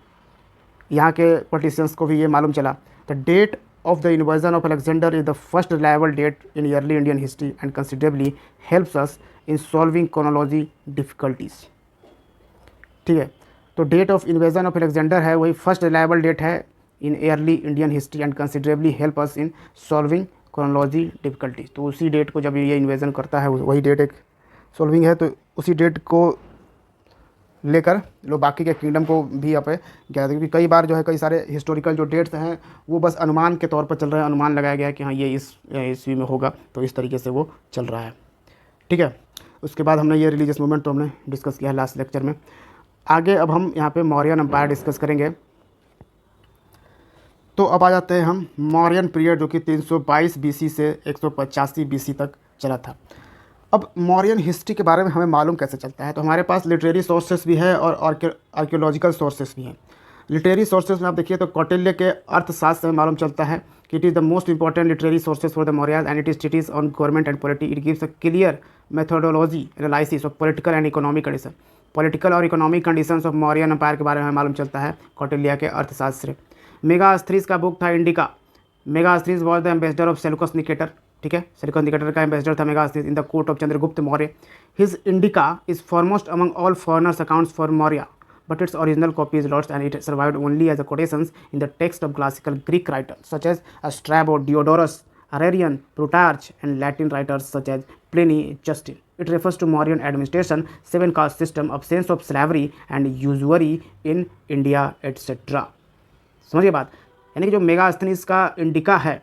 यहाँ के पॉलिटिशियंस को भी ये मालूम चला। The date of the invasion of Alexander is the first reliable date in early Indian history and considerably helps us in solving chronology difficulties, ठीक है। तो date of invasion of Alexander है वही फर्स्ट रिलायबल डेट है in early Indian history and considerably help us in solving chronology difficulties. तो उसी date को जब ये इन्वेजन करता है वही डेट एक सॉल्विंग है, तो उसी डेट को लेकर लोग बाकी के किंगडम को भी यहाँ पे गया था। क्योंकि कई बार जो है कई सारे हिस्टोरिकल जो डेट्स हैं वो बस अनुमान के तौर पर चल रहे हैं, अनुमान लगाया गया है कि हाँ ये इस ईस्वी में होगा, तो इस तरीके से वो चल रहा है, ठीक है। उसके बाद हमने ये रिलीजियस मूवमेंट तो हमने डिस्कस किया है लास्ट लेक्चर में। आगे अब हम यहाँ पे मौर्यन एम्पायर डिस्कस करेंगे। तो अब आ जाते हैं हम मौर्यन पीरियड, जो कि 322 BC से 185 BC तक चला था। अब मौर्यन हिस्ट्री के बारे में हमें मालूम कैसे चलता है, तो हमारे पास लिटरेरी सोर्सेस भी है और आर्कियोलॉजिकल सोर्सेस भी हैं। लिटरेरी सोर्सेस में आप देखिए तो कौटिल्य के अर्थशास्त्र से मालूम चलता है कि it is the most important literary sources for the Mauryas and it is treatise on government and polity. It gives a clear methodology analysis of political and economic condition. Political और economic conditions of Mauryan empire के बारे में मालूम चलता है कौटिल्य के अर्थशास्त्र। मेगास्थनीज का बुक था indica, Megasthenes was the ambassador of Seleucus Nicator, ठीक है, सेल्यूकस निकेटर का एम्बेसडर था Megasthenes in the court of Chandragupta Maurya. His indica is foremost among all foreigners accounts for Maurya, but its original copy is lost and it survived only as a quotations in the text of classical Greek writers such as Strabo, Diodorus, Arrian, Plutarch, and Latin writers such as Pliny, Justin. It refers to Mauryan administration, seven caste system, absence of slavery and usury in India, etc. समझिए बात, यानी कि जो मेगास्थनीज का indica है,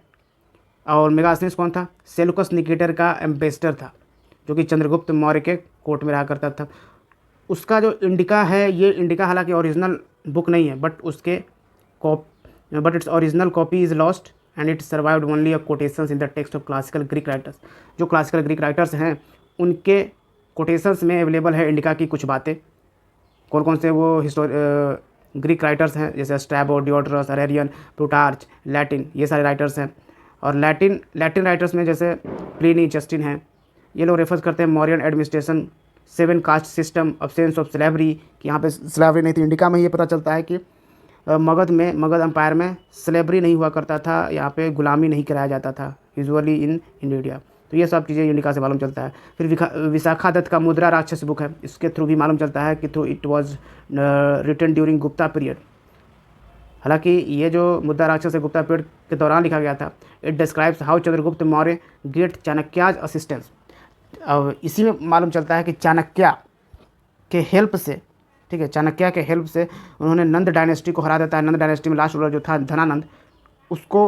और मेगास्थनीज कौन था? सेल्यूकस निकेटर का एम्बेसडर था, जो कि चंद्रगुप्त मौर्य के कोर्ट में रहा करता था। उसका जो इंडिका है, ये इंडिका हालांकि ओरिजिनल बुक नहीं है, but its original copy is lost and it survived only a quotations in the text of classical Greek writers. जो क्लासिकल ग्रीक राइटर्स हैं उनके कोटेशंस में अवेलेबल है इंडिका की कुछ बातें। कौन कौन से वो ग्रीक राइटर्स हैं? जैसे स्ट्रैबो, डियोडोरस, अरेरियन, प्लूटार्च, लैटिन, ये सारे राइटर्स हैं। और लैटिन राइटर्स में जैसे प्लिनी, जस्टिन हैं। ये लोग रेफर करते हैं Mauryan administration, seven caste system, absence of slavery, कि यहाँ पे स्लेवरी नहीं थी। इंडिका में ये पता चलता है कि मगध एम्पायर में स्लेवरी नहीं हुआ करता था, यहाँ पे गुलामी नहीं कराया जाता था यूजुअली इन इंडिया। तो ये सब चीज़ें इंडिका से मालूम चलता है। फिर विशाखा दत्त का मुद्रा राक्षस बुक है, इसके थ्रू भी मालूम चलता है कि through it was written during Gupta period. हालांकि ये जो मुद्रा राक्षस है गुप्ता पीरियड के दौरान लिखा गया था। It describes how Chandragupta Maurya get Chanakya's assistance. अब इसी में मालूम चलता है कि चाणक्य के हेल्प से, ठीक है, चाणक्य के हेल्प से उन्होंने नंद डायनेस्टी को हरा देता है। नंद डायनेस्टी में लास्ट रूलर जो था धनानंद, उसको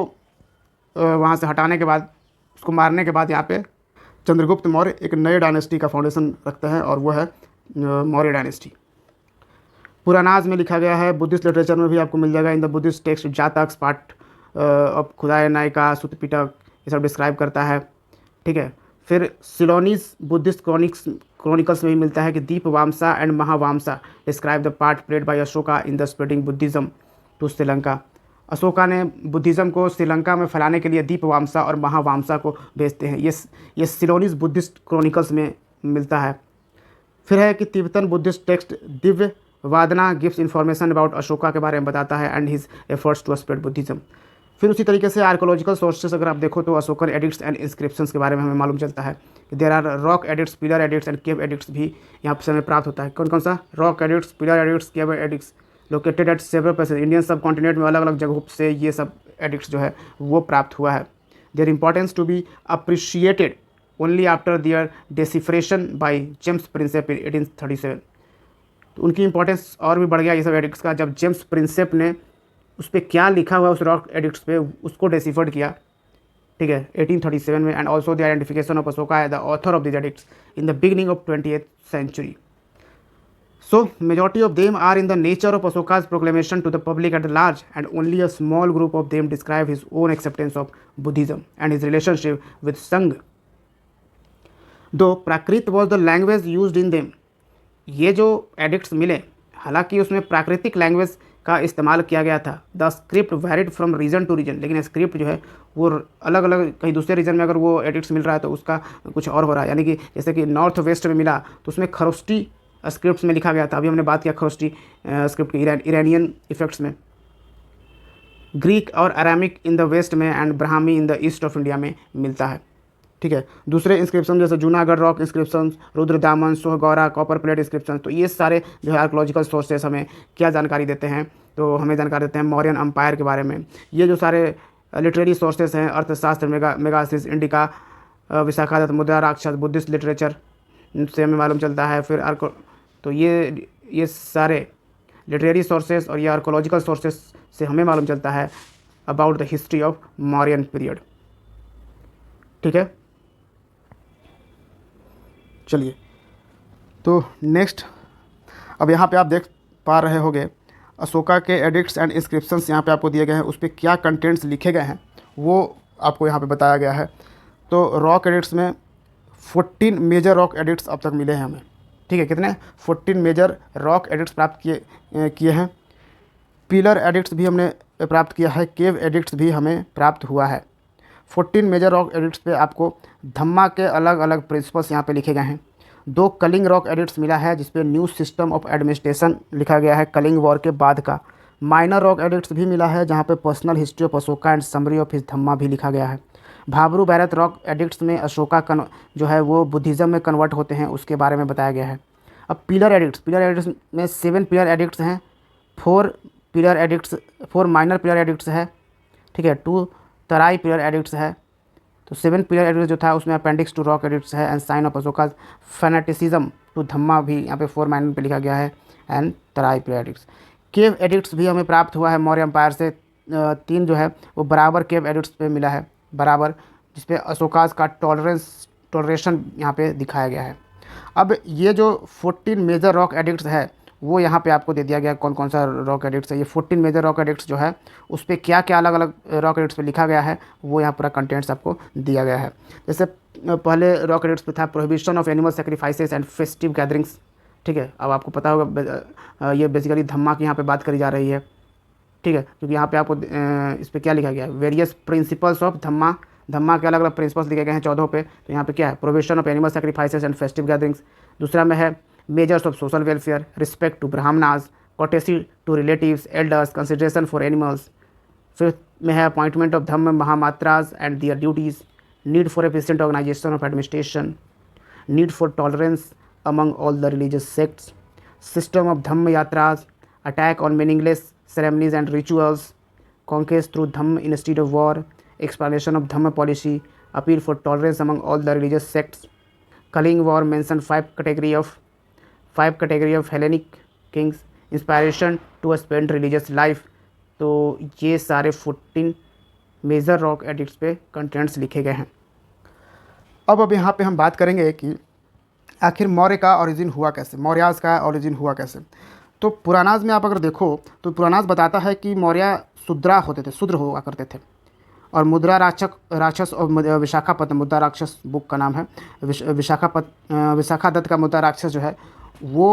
वहाँ से हटाने के बाद, उसको मारने के बाद यहाँ पे चंद्रगुप्त मौर्य एक नए डायनेस्टी का फाउंडेशन रखते हैं, और वो है मौर्य डायनेस्टी। पुरानाज में लिखा गया है, बुद्धिस्ट लिटरेचर में भी आपको मिल जाएगा। इन द बुद्धिस्ट टेक्स्ट जातक, पार्ट ऑफ खुदाई नायका, सुत पिटक, ये सब डिस्क्राइब करता है, ठीक है। फिर सिलोनीज बुद्धिस्ट क्रॉनिकल्स में भी मिलता है कि Dipavamsa and Mahavamsa describe the part played by Ashoka in the spreading Buddhism to Sri Lanka. Ashoka ने बुद्धिज़्म को श्रीलंका में फैलाने के लिए दीपवामसा और महावामसा को भेजते हैं। ये सिलोनीज बुद्धिस्ट क्रॉनिकल्स में मिलता है। फिर है कि Tibetan Buddhist text Divyavadana gives information about Ashoka के बारे में बताता है and his efforts to spread Buddhism. फिर उसी तरीके से आर्कोलॉजिकल सोर्सेस अगर आप देखो तो अशोकन एडिक्ट्स एंड इंस्क्रिप्शंस के बारे में हमें मालूम चलता है कि there are rock edicts, pillar edicts and cave edicts भी यहाँ से हमें प्राप्त होता है। कौन कौन सा? Rock edicts, pillar edicts, cave addicts, located at several places Indian सब कॉन्टिनेंट में अलग अलग जगहों से ये सब एडिक्ट्स जो है वो प्राप्त हुआ है। Their importance to be appreciated only after their decipherment by James Prinsep in 1837। तो उनकी इंपॉर्टेंस और भी बढ़ गया ये सब एडिक्ट्स का जब जेम्स प्रिंसेप ने उस पर क्या लिखा हुआ उस रॉक एडिक्ट्स पे उसको डेसिफर्ड किया, ठीक है, 1837 में। And also the identification of Ashoka as the author of this edicts in the beginning of 20th century. So majority of them are in the nature of Ashoka's proclamation to the public at large, and only a small group of them describe his own acceptance of Buddhism and his relationship with Sangha. Though Prakrit was the language used in them, ये जो addicts मिले हालांकि उसमें प्राकृतिक language का इस्तेमाल किया गया था। The script varied from region to region, लेकिन स्क्रिप्ट जो है वो अलग अलग, कहीं दूसरे रीजन में अगर वो एडिक्ट्स मिल रहा है तो उसका कुछ और हो रहा है। यानी कि जैसे कि नॉर्थ वेस्ट में मिला तो उसमें खरोष्टी स्क्रिप्ट्स में लिखा गया था। अभी हमने बात किया खरोष्टी स्क्रिप्ट की ईरानियन इफेक्ट्स में। ग्रीक और अरामिक इन द वेस्ट में and Brahmi in the east of India में मिलता है, ठीक है। दूसरे इंस्क्रिप्शन जैसे Junagadh rock inscription, Rudradaman, Sohgaura, copper plate inscription, तो ये सारे जो है आर्कोलॉजिकल सोर्सेस हमें क्या जानकारी देते हैं? तो हमें जानकारी देते हैं मौर्यन अम्पायर के बारे में। ये जो सारे लिटरेरी सोर्सेस हैं, अर्थशास्त्र, मेगासिस, इंडिका, विशाखा दत्त, मुद्रा राक्षस, बुद्धिस्ट लिटरेचर से हमें मालूम चलता है। फिर तो ये सारे लिटरेरी सोर्सेस और ये आर्कोलॉजिकल सोर्सेस से हमें मालूम चलता है about the history of Mauryan period, ठीक है। चलिए तो नेक्स्ट, अब यहाँ पे आप देख पा रहे होंगे अशोका के एडिक्ट्स एंड इंस्क्रिप्शंस यहाँ पे आपको दिए गए हैं, उस पर क्या कंटेंट्स लिखे गए हैं वो आपको यहाँ पे बताया गया है। तो रॉक एडिक्ट्स में 14 मेजर रॉक एडिक्ट्स अब तक मिले हैं हमें, ठीक है। कितने? 14 मेजर रॉक एडिक्ट्स प्राप्त किए हैं। पिलर एडिक्ट्स भी हमने प्राप्त किया है, केव एडिक्ट्स भी हमें प्राप्त हुआ है। 14 मेजर रॉक एडिक्ट्स पे आपको धम्मा के अलग अलग प्रिंसिपल्स यहाँ पे लिखे गए हैं। 2 कलिंग रॉक एडिक्ट्स मिला है जिसपे न्यू सिस्टम ऑफ एडमिनिस्ट्रेशन लिखा गया है कलिंग वॉर के बाद का। माइनर रॉक एडिक्ट्स भी मिला है जहाँ पे personal history of Ashoka and summary of his dhamma भी लिखा गया है। भाबरू बैरत रॉक एडिक्ट्स में अशोका जो है वो बुद्धिज़्म में कन्वर्ट होते हैं उसके बारे में बताया गया है। अब पिलर एडिक्ट्स में 7 पिलर एडिक्ट्स हैं, 4 माइनर पिलर एडिक्ट्स है, ठीक है, 2 तराई पिलर एडिक्ट्स है। तो 7 पिलर एडिक्ट्स जो था उसमें अपेंडिक्स टू रॉक एडिक्ट्स है and sign of Ashoka fanaticism to dhamma भी यहाँ पे 4 माइनर पे लिखा गया है and Terai pillar edicts. Cave edicts भी हमें प्राप्त हुआ है मौर्य एम्पायर से, 3 जो है वो बराबर केव एडिक्ट्स पे मिला है, बराबर, जिसपे अशोकाज का टॉलरेशन यहाँ पे दिखाया गया है। अब ये जो 14 मेजर रॉक एडिक्ट्स है वो यहाँ पे आपको दे दिया गया कौन कौन सा रॉक एडिक्ट्स है। ये 14 मेजर रॉक एडिक्ट्स जो है उस पर क्या क्या अलग अलग रॉक एडिक्ट्स पे लिखा गया है वो यहाँ पूरा कंटेंट्स आपको दिया गया है। जैसे पहले रॉक एडिक्ट्स पे था prohibition of animal sacrifices and festive gatherings, ठीक है। अब आपको पता होगा ये बेसिकली धम्मा की यहाँ पे बात करी जा रही है, ठीक है, क्योंकि यहाँ पे आपको इस पर क्या लिखा गया है, वेरियस प्रिंसिपल्स ऑफ धम्मा के अलग अलग प्रिंसिपल्स लिखे गए हैं 14 पे। तो यहाँ पे क्या है, prohibition of animal sacrifices and festive gatherings. दूसरा में है measures of social welfare, respect to Brahmanas, courtesy to relatives, elders, consideration for animals. Fifth में है appointment of dhamma mahamatras and their duties, need for efficient organisation of administration, need for tolerance among all the religious sects, system of Dhamma yatras, attack on meaningless ceremonies and rituals, conquest through Dhamma instead of war, explanation of Dhamma policy, appeal for tolerance among all the religious sects, Kaling war mentioned 5 category of Hellenic kings, inspiration to a spent religious life। तो ये सारे 14 major rock addicts पे contents लिखे गए हैं। अब यहाँ पे हम बात करेंगे कि आखिर मौर्य का ओरिजिन हुआ कैसे, मौर्याज का ओरिजिन हुआ कैसे। तो पुरानाज में आप अगर देखो तो पुरानाज बताता है कि मौर्य शूद्र हुआ करते थे और राक्षस और विशाखापत्तनम, मुद्रा राक्षस बुक का नाम है, विशाखादत्त का मुद्रा राक्षस जो है वो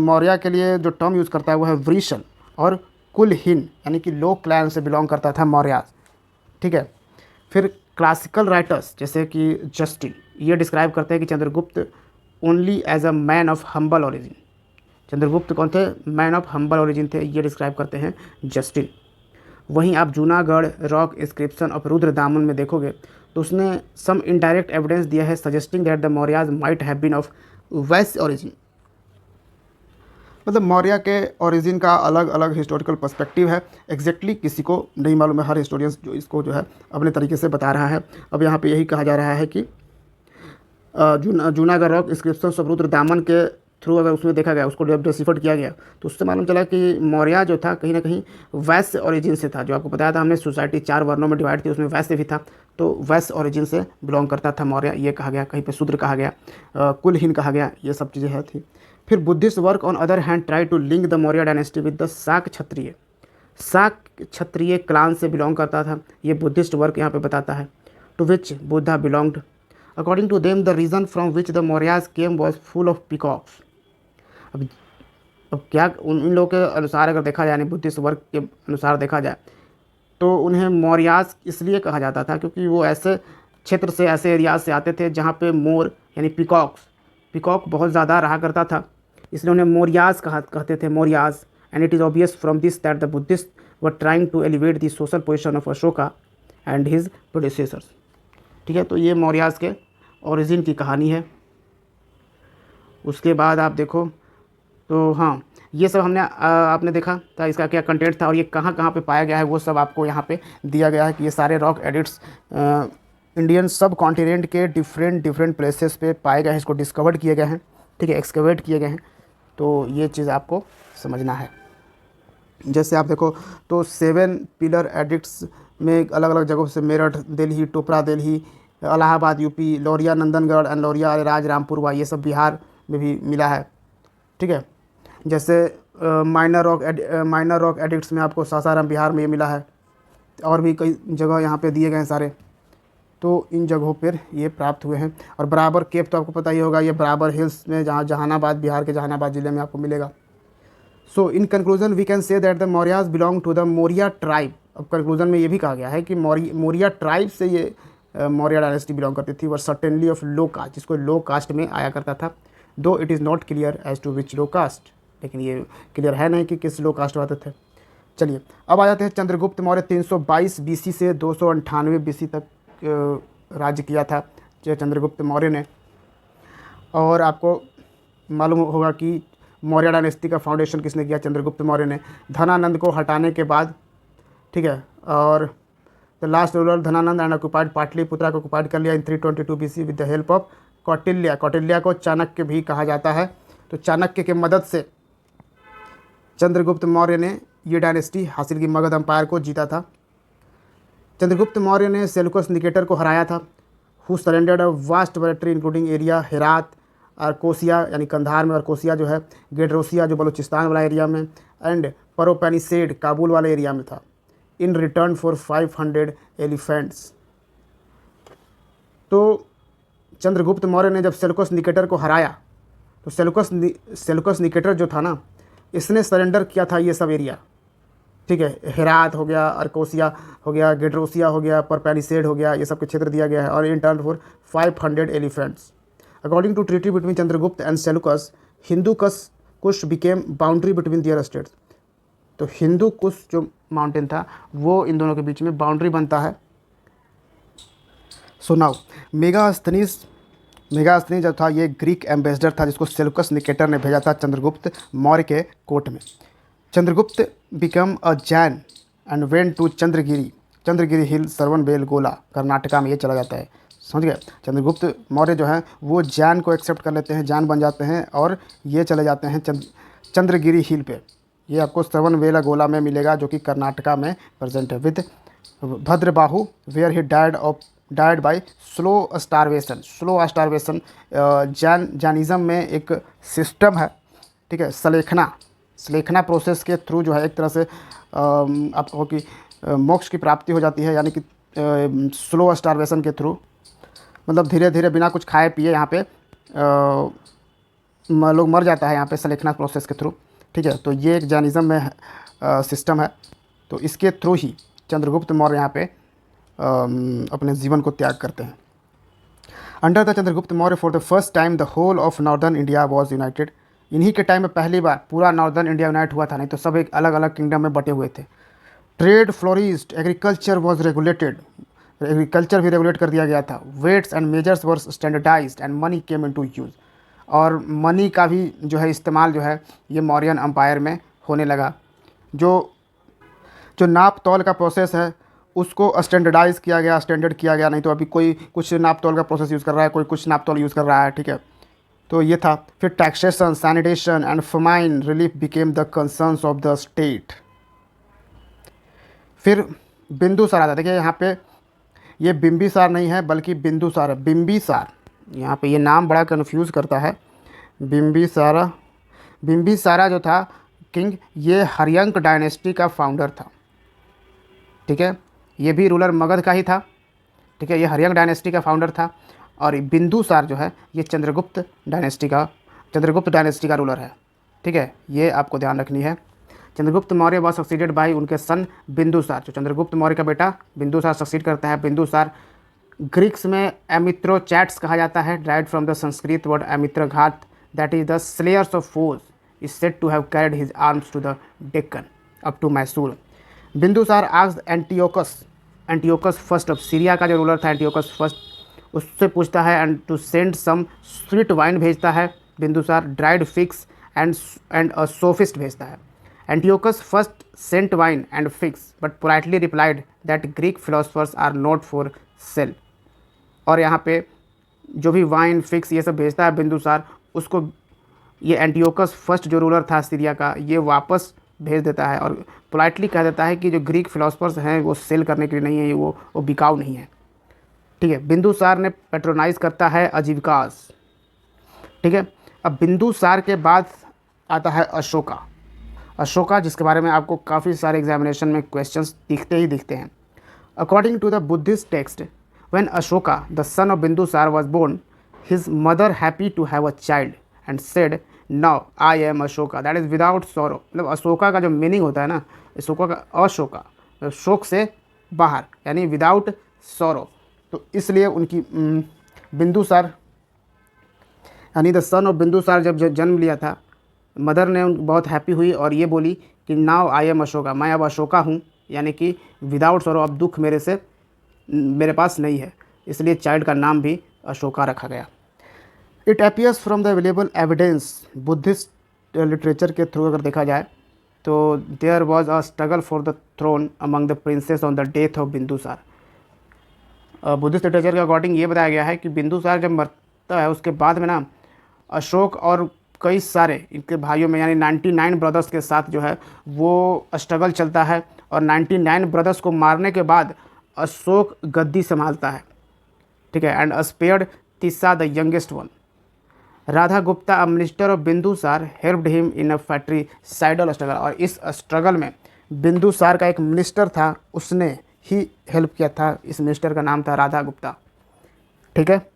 मौर्य के लिए जो टर्म यूज़ करता है वो है वृषण और कुलहीन, यानी कि लो क्लैन से बिलोंग करता था मौर्याज, ठीक है। फिर क्लासिकल राइटर्स जैसे कि जस्टिन ये डिस्क्राइब करते हैं कि Chandragupta only as a man of humble origin. Chandragupta कौन थे, मैन ऑफ हम्बल ओरिजिन थे, ये डिस्क्राइब करते हैं जस्टिन। वहीं आप Junagadh rock inscription of Rudra दामन में देखोगे तो उसने सम इनडायरेक्ट एविडेंस दिया है suggesting that the Mauryas might have been of Vaishya origin. मतलब मौर्य के ओरिजिन का अलग अलग हिस्टोरिकल पर्सपेक्टिव है, एग्जैक्टली किसी को नहीं मालूम है, हर हिस्टोरियंस जो इसको जो है अपने तरीके से बता रहा है। अब यहाँ पे यही कहा जा रहा है कि Junagadh rock inscriptions of Rudra दामन के थ्रू अगर उसमें देखा गया, उसको डेसिफर्ड किया गया तो उससे मालूम चला कि मौर्य जो था कहीं ना कहीं वैश्य ओरिजिन से था। जो आपको बताया था हमने सोसाइटी 4 वर्णों में डिवाइड थी, उसमें वैश्य भी था, तो वैश्य ओरिजिन से बिलोंग करता था मौर्य, ये कहा गया। कहीं पे शूद्र कहा गया, कुलहीन कहा गया, ये सब चीज़ें है थी। फिर Buddhist work on other hand try to link the Maurya dynasty with the Shakya Kshatriya clan से बिलोंग करता था, ये बुद्धिस्ट वर्क यहाँ पे बताता है। To which Buddha belonged, according to them the region from which the Mauryas came was full of peacocks. अब क्या इन लोगों के अनुसार अगर देखा जाए, बुद्धिस्ट वर्क के अनुसार देखा जाए तो उन्हें मौर्याज इसलिए कहा जाता था क्योंकि वो ऐसे क्षेत्र से, ऐसे एरियाज से आते थे जहाँ पे मोर यानी पीकॉक बहुत ज़्यादा रहा करता था, इसलिए उन्हें मौर्याज कहते थे, Mauryas. And it is obvious from this that the Buddhist were trying to elevate the social position of Ashoka and his predecessors, ठीक है। तो ये मौर्याज के ओरिजिन की कहानी है। उसके बाद आप देखो तो हाँ, ये सब हमने आपने देखा था इसका क्या कंटेंट था और ये कहाँ कहाँ पे पाया गया है वो सब आपको यहाँ पे दिया गया है कि ये सारे रॉक एडिक्ट्स इंडियन सब कॉन्टिनेंट के डिफरेंट प्लेसेस पे पाए गए हैं, इसको डिस्कवर्ड किए गए हैं, ठीक है, एक्सकवेट किए गए हैं। तो ये चीज़ आपको समझना है। जैसे आप देखो तो 7 पिलर एडिक्ट्स में अलग अलग जगहों से मेरठ दिल्ली, टोपरा दिल्ली, इलाहाबाद यूपी, लौरिया नंदनगढ़ एंड लौरिया राजरामपुरवा, ये सब बिहार में भी मिला है, ठीक है। जैसे माइनर रॉक एडिक्ट्स में आपको सासाराम बिहार में ये मिला है, और भी कई जगह यहाँ पे दिए गए हैं सारे, तो इन जगहों पर ये प्राप्त हुए हैं। और बराबर केव तो आपको पता ही होगा, ये बराबर हिल्स में जहाँ जहानाबाद, बिहार के जहानाबाद ज़िले में आपको मिलेगा। So in conclusion we can say that the Mauryas belong to the Maurya tribe. अब कंक्लूजन में ये भी कहा गया है कि मौर्य ट्राइब से ये मौर्य डायनेस्टी बिलोंग करती थी, were certainly of low caste, जिसको लो कास्ट में आया करता था। Though it is not clear as to which low caste, लेकिन ये क्लियर है नहीं कि किस लो कास्ट आते थे। चलिए अब आ जाते हैं चंद्रगुप्त मौर्य 322 बीसी से 298 बीसी तक राज्य किया था चंद्रगुप्त मौर्य ने। और आपको मालूम होगा कि मौर्य डायनेस्टी का फाउंडेशन किसने किया? चंद्रगुप्त मौर्य ने। धनानंद को हटाने के बाद, ठीक है, और the last ruler Dhanananda and occupied Pataliputra को ऑक्युपाइड कर लिया in 322 BC with the help of Kautilya. Kautilya को चाणक्य भी कहा जाता है। तो चाणक्य के मदद से चंद्रगुप्त मौर्य ने ये डायनेस्टी हासिल की, मगध अम्पायर को जीता था। चंद्रगुप्त मौर्य ने सेल्यूकस निकेटर को हराया था, who surrendered a vast territory including area Herat और कोसिया यानी कंधार में, और कोसिया जो है गेडरोसिया जो बलूचिस्तान वाला एरिया में, एंड परोपेनिसेड काबुल वाले एरिया में था, इन रिटर्न फॉर 500 एलिफेंट्स। तो चंद्रगुप्त मौर्य ने जब सेल्यूकस निकेटर को हराया तो सेल्यूकस निकेटर जो था ना, इसने सरेंडर किया था ये सब एरिया, ठीक है, हेरात हो गया, अर्कोसिया हो गया, गेडरोसिया हो गया, परपेनिसेड हो गया, ये सब के क्षेत्र दिया गया है, और in turn for 500 elephants. According to treaty between Chandragupta and Seleucus, Hindu Kush became boundary between their states. तो हिंदू कुश जो माउंटेन था वो इन दोनों के बीच में बाउंड्री बनता है। सो नाउ मेगास्थनीज जो था ये ग्रीक एम्बेसडर था जिसको सेल्यूकस निकेटर ने भेजा था चंद्रगुप्त मौर्य के कोर्ट में। Chandragupta become a Jain and went to Chandragiri hill Shravanabelagola, Karnataka में ये चला जाता है, समझ गए। चंद्रगुप्त मौर्य जो है वो जैन को एक्सेप्ट कर लेते हैं, जैन बन जाते हैं, और ये चले जाते हैं चंद्रगिरी हिल पे। ये आपको सरवनबेलगोला में मिलेगा जो कि कर्नाटका में प्रेजेंट है। With Bhadrabahu where he died by slow starvation. Jainism में एक सिस्टम है, ठीक है, सलेखना प्रोसेस के थ्रू जो है एक तरह से आपको कि मोक्ष की प्राप्ति हो जाती है, यानी कि स्लो स्टारवेशन के थ्रू, मतलब धीरे धीरे बिना कुछ खाए पिए यहाँ पे लोग मर जाता है यहाँ पे सलेखना प्रोसेस के थ्रू, ठीक है। तो ये एक जैनिज़्म में सिस्टम है। तो इसके थ्रू ही चंद्रगुप्त मौर्य यहाँ पे अपने जीवन को त्याग करते हैं। Under the Chandragupta Maurya for the first time the whole of northern India was united. इन्हीं के टाइम में पहली बार पूरा नॉर्दर्न इंडिया यूनाइट हुआ था, नहीं तो सब एक अलग अलग किंगडम में बटे हुए थे। Trade flourished, agriculture was regulated, agriculture भी रेगुलेट कर दिया गया था। Weights and measures were standardised and money came into use. और मनी का भी जो है इस्तेमाल जो है ये मौर्यन अम्पायर में होने लगा। जो नाप तौल का प्रोसेस है उसको स्टैंडर्ड किया गया, नहीं तो अभी कोई कुछ नाप तौल का प्रोसेस यूज़ कर रहा है, कोई कुछ नाप तौल यूज़ कर रहा है, ठीक है। तो ये था। फिर taxation, sanitation and famine relief became the concerns of the state. फिर बिंदुसार आता है। देखिए यहाँ पे ये बिंबिसार नहीं है बल्कि बिंदुसार है, बिंबिसार। यहाँ पे ये नाम बड़ा कन्फ्यूज़ करता है। बिंबिसारा जो था किंग, ये हर्यंक डायनेस्टी का फाउंडर था, ठीक है। ये भी रूलर मगध का ही था, ठीक है। ये हर्यंक डायनेस्टी का फाउंडर था। और बिंदुसार जो है ये चंद्रगुप्त डायनेस्टी का रूलर है, ठीक है। ये आपको ध्यान रखनी है। Chandragupta Maurya was succeeded bye उनके सन बिंदुसार। जो चंद्रगुप्त मौर्य का बेटा बिंदुसार सक्सीड करता है। बिंदुसार ग्रीक्स में एमिथ्रोचैट्स कहा जाता है, derived from the Sanskrit word Amitraghata, that is the slayers of foes, is said to have carried his arms to the Deccan up to Mysore. Bindusara asked Antiochus first of Syria का जो रूलर था एंटियोकस फर्स्ट, उससे पूछता है and to send some sweet wine भेजता है Bindusara, dried figs and a sophist भेजता है। Antiochus first sent wine and figs but politely replied that Greek philosophers are not for sale. और यहाँ पे जो भी वाइन फिक्स ये सब भेजता है बिंदुसार, उसको ये एंटियोकस फर्स्ट जो रूलर था सीरिया का ये वापस भेज देता है और पोलाइटली कह देता है कि जो ग्रीक फिलोसफर्स हैं वो सेल करने के लिए नहीं है, वो बिकाऊ नहीं है, ठीक है। बिंदुसार ने पेट्रोनाइज करता है आजीविकास, ठीक है। अब बिंदुसार के बाद आता है अशोका, जिसके बारे में आपको काफ़ी सारे एग्जामिनेशन में क्वेश्चंस दिखते हैं। According to the Buddhist text, when Ashoka the son of Bindusara was born, his mother happy to have a child and said now I am Ashoka, that is without sorrow. मतलब अशोका का जो मीनिंग होता है ना, अशोका का अशोका, शोक से बाहर, यानी विदाउट सॉरो। तो इसलिए उनकी बिंदुसार यानी द सन ऑफ बिंदुसार जब जन्म लिया था मदर ने बहुत हैप्पी हुई और ये बोली कि नाउ आई एम अशोका, मैं अब अशोका हूँ, यानी कि विदाउट सॉरो, अब दुख मेरे पास नहीं है, इसलिए चाइल्ड का नाम भी अशोका रखा गया। It appears from the available evidence, Buddhist literature के थ्रू अगर देखा जाए तो there was a struggle for the throne among the princes on the death of Bindusara. Buddhist literature के अकॉर्डिंग ये बताया गया है कि बिंदुसार जब मरता है उसके बाद में ना अशोक और कई सारे इनके भाइयों में यानी 99 ब्रदर्स के साथ जो है वो स्ट्रगल चलता है, और 99 ब्रदर्स को मारने के बाद अशोक गद्दी संभालता है, ठीक है। And spared Tissa the youngest one. Radha Gupta, a minister of Bindusara, helped him in a fratricidal struggle. और इस स्ट्रगल में बिंदुसार का एक मिनिस्टर था, उसने ही हेल्प किया था, इस मिनिस्टर का नाम था राधा गुप्ता, ठीक है।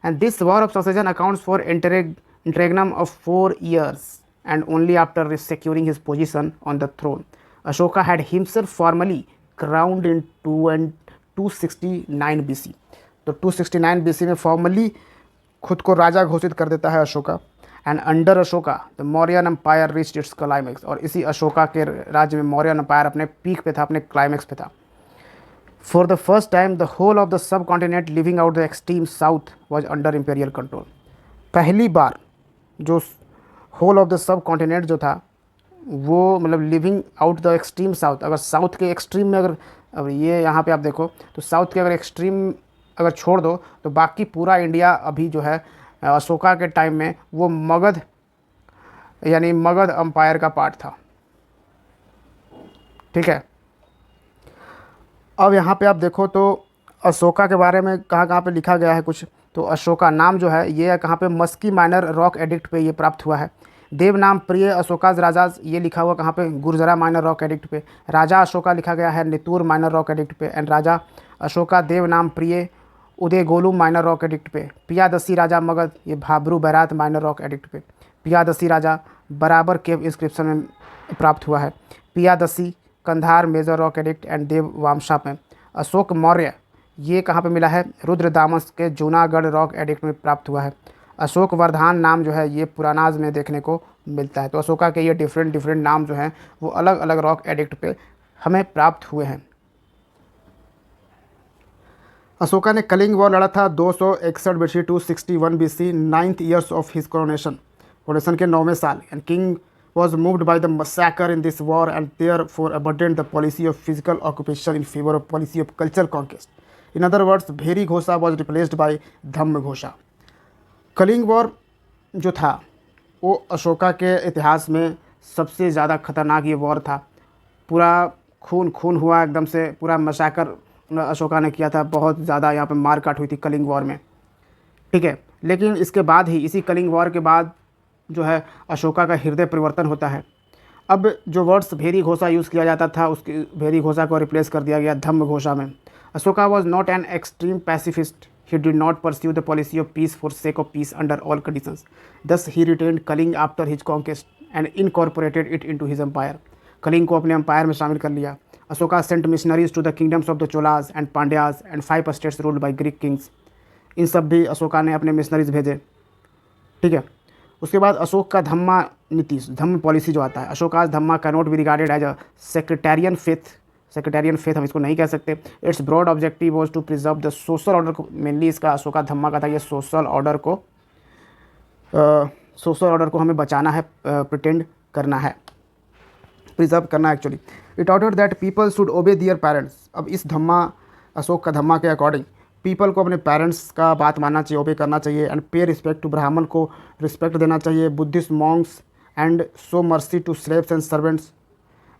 And this war of succession accounts for interregnum of 4 years, and only after securing his position on the throne, Ashoka had himself formally crowned in 269 BC। तो 269 BC में फॉर्मली खुद को राजा घोषित कर देता है Ashoka. And under Ashoka the Mauryan empire reached its climax. और इसी अशोका के राज्य में मौर्यन एम्पायर अपने पीक पे था, अपने क्लाइमैक्स पे था। For the first time the whole of the subcontinent leaving out the extreme south was under imperial control. पहली बार जो whole of the subcontinent जो था वो मतलब leaving out the extreme south, अगर साउथ के एक्सट्रीम में अगर अब ये यहाँ पे आप देखो तो साउथ के अगर एक्सट्रीम अगर छोड़ दो तो बाकी पूरा इंडिया अभी जो है अशोका के टाइम में वो मगध यानी मगध अम्पायर का पार्ट था, ठीक है। अब यहाँ पे आप देखो तो अशोका के बारे में कहाँ कहाँ पे लिखा गया है कुछ, तो अशोका नाम जो है ये कहाँ पे मस्की माइनर रॉक एडिक्ट पे ये प्राप्त हुआ है। देव नाम प्रिय अशोकाज राजाज, ये लिखा हुआ कहाँ पे, गुर्जरा माइनर रॉक एडिक्ट पे। राजा अशोका लिखा गया है नितूर माइनर रॉक एडिक्ट पे। एंड राजा अशोका देव नाम प्रिय उदय गोलू माइनर रॉक एडिक्ट पे। पियादसी राजा मगध, ये भाबरू बैरात माइनर रॉक एडिक्ट पे। पियादसी राजा बराबर केव इंस्क्रिप्शन में प्राप्त हुआ है। Piyadasi Kandahar major rock edict and Deva Vamsa में। अशोक मौर्य ये कहाँ पे मिला है, रुद्रदामस के जूनागढ़ रॉक एडिक्ट में प्राप्त हुआ है। अशोक वर्धान नाम जो है ये पुरानाज में देखने को मिलता है। तो अशोका के ये डिफरेंट नाम जो हैं वो अलग अलग रॉक एडिक्ट पे हमें प्राप्त हुए हैं। अशोका ने कलिंग वॉर लड़ा था 261 BC 261 BC, 9th years of his coronation के 9वें साल। And king was moved by the massacre in this war and therefore abandoned the policy of physical occupation in favor of policy of cultural conquest. In other words, Bheri ghosha was replaced by Dhamma ghosha. Kalinga war जो था वो अशोका के इतिहास में सबसे ज़्यादा खतरनाक ये वॉर था। पूरा खून हुआ एकदम से, पूरा मसाकर अशोका ने किया था, बहुत ज़्यादा यहाँ पे मार काट हुई थी कलिंग वॉर में, ठीक है। लेकिन इसके बाद ही, इसी कलिंग वॉर के बाद जो है अशोका का हृदय परिवर्तन होता है। अब जो वर्ड्स भेरी घोषा यूज़ किया जाता था उसकी भेरी घोषा को रिप्लेस कर दिया गया धम्म घोषा में। Ashoka was not an extreme pacifist, he did not pursue the policy of peace for sake of peace under all conditions, thus he retained Kalinga after his conquest and incorporated it into his empire. Kalinga को अपने empire में शामिल कर लिया। Ashoka sent missionaries to the kingdoms of the Cholas and Pandyas and 5 states ruled by Greek kings. इन सब भी अशोका ने अपने मिशनरीज भेजे, ठीक है। उसके बाद अशोक का धम्मा नीति, धम्म पॉलिसी जो आता है, Ashoka's dhamma can not be regarded as a sectarian faith हम इसको नहीं कह सकते। Its broad objective was to preserve the social order को, मेनली इसका अशोका धम्मा का था ये सोशल ऑर्डर को हमें बचाना है, प्रिटेंड करना है, प्रिजर्व करना है actually. It order that people should obey their parents. अब इस धम्मा, अशोक का धम्मा के अकॉर्डिंग पीपल को अपने पेरेंट्स का बात मानना चाहिए, ओबे करना चाहिए। एंड पे रिस्पेक्ट टू, ब्राह्मण को रिस्पेक्ट देना चाहिए। Buddhist monks and show mercy to slaves and servants.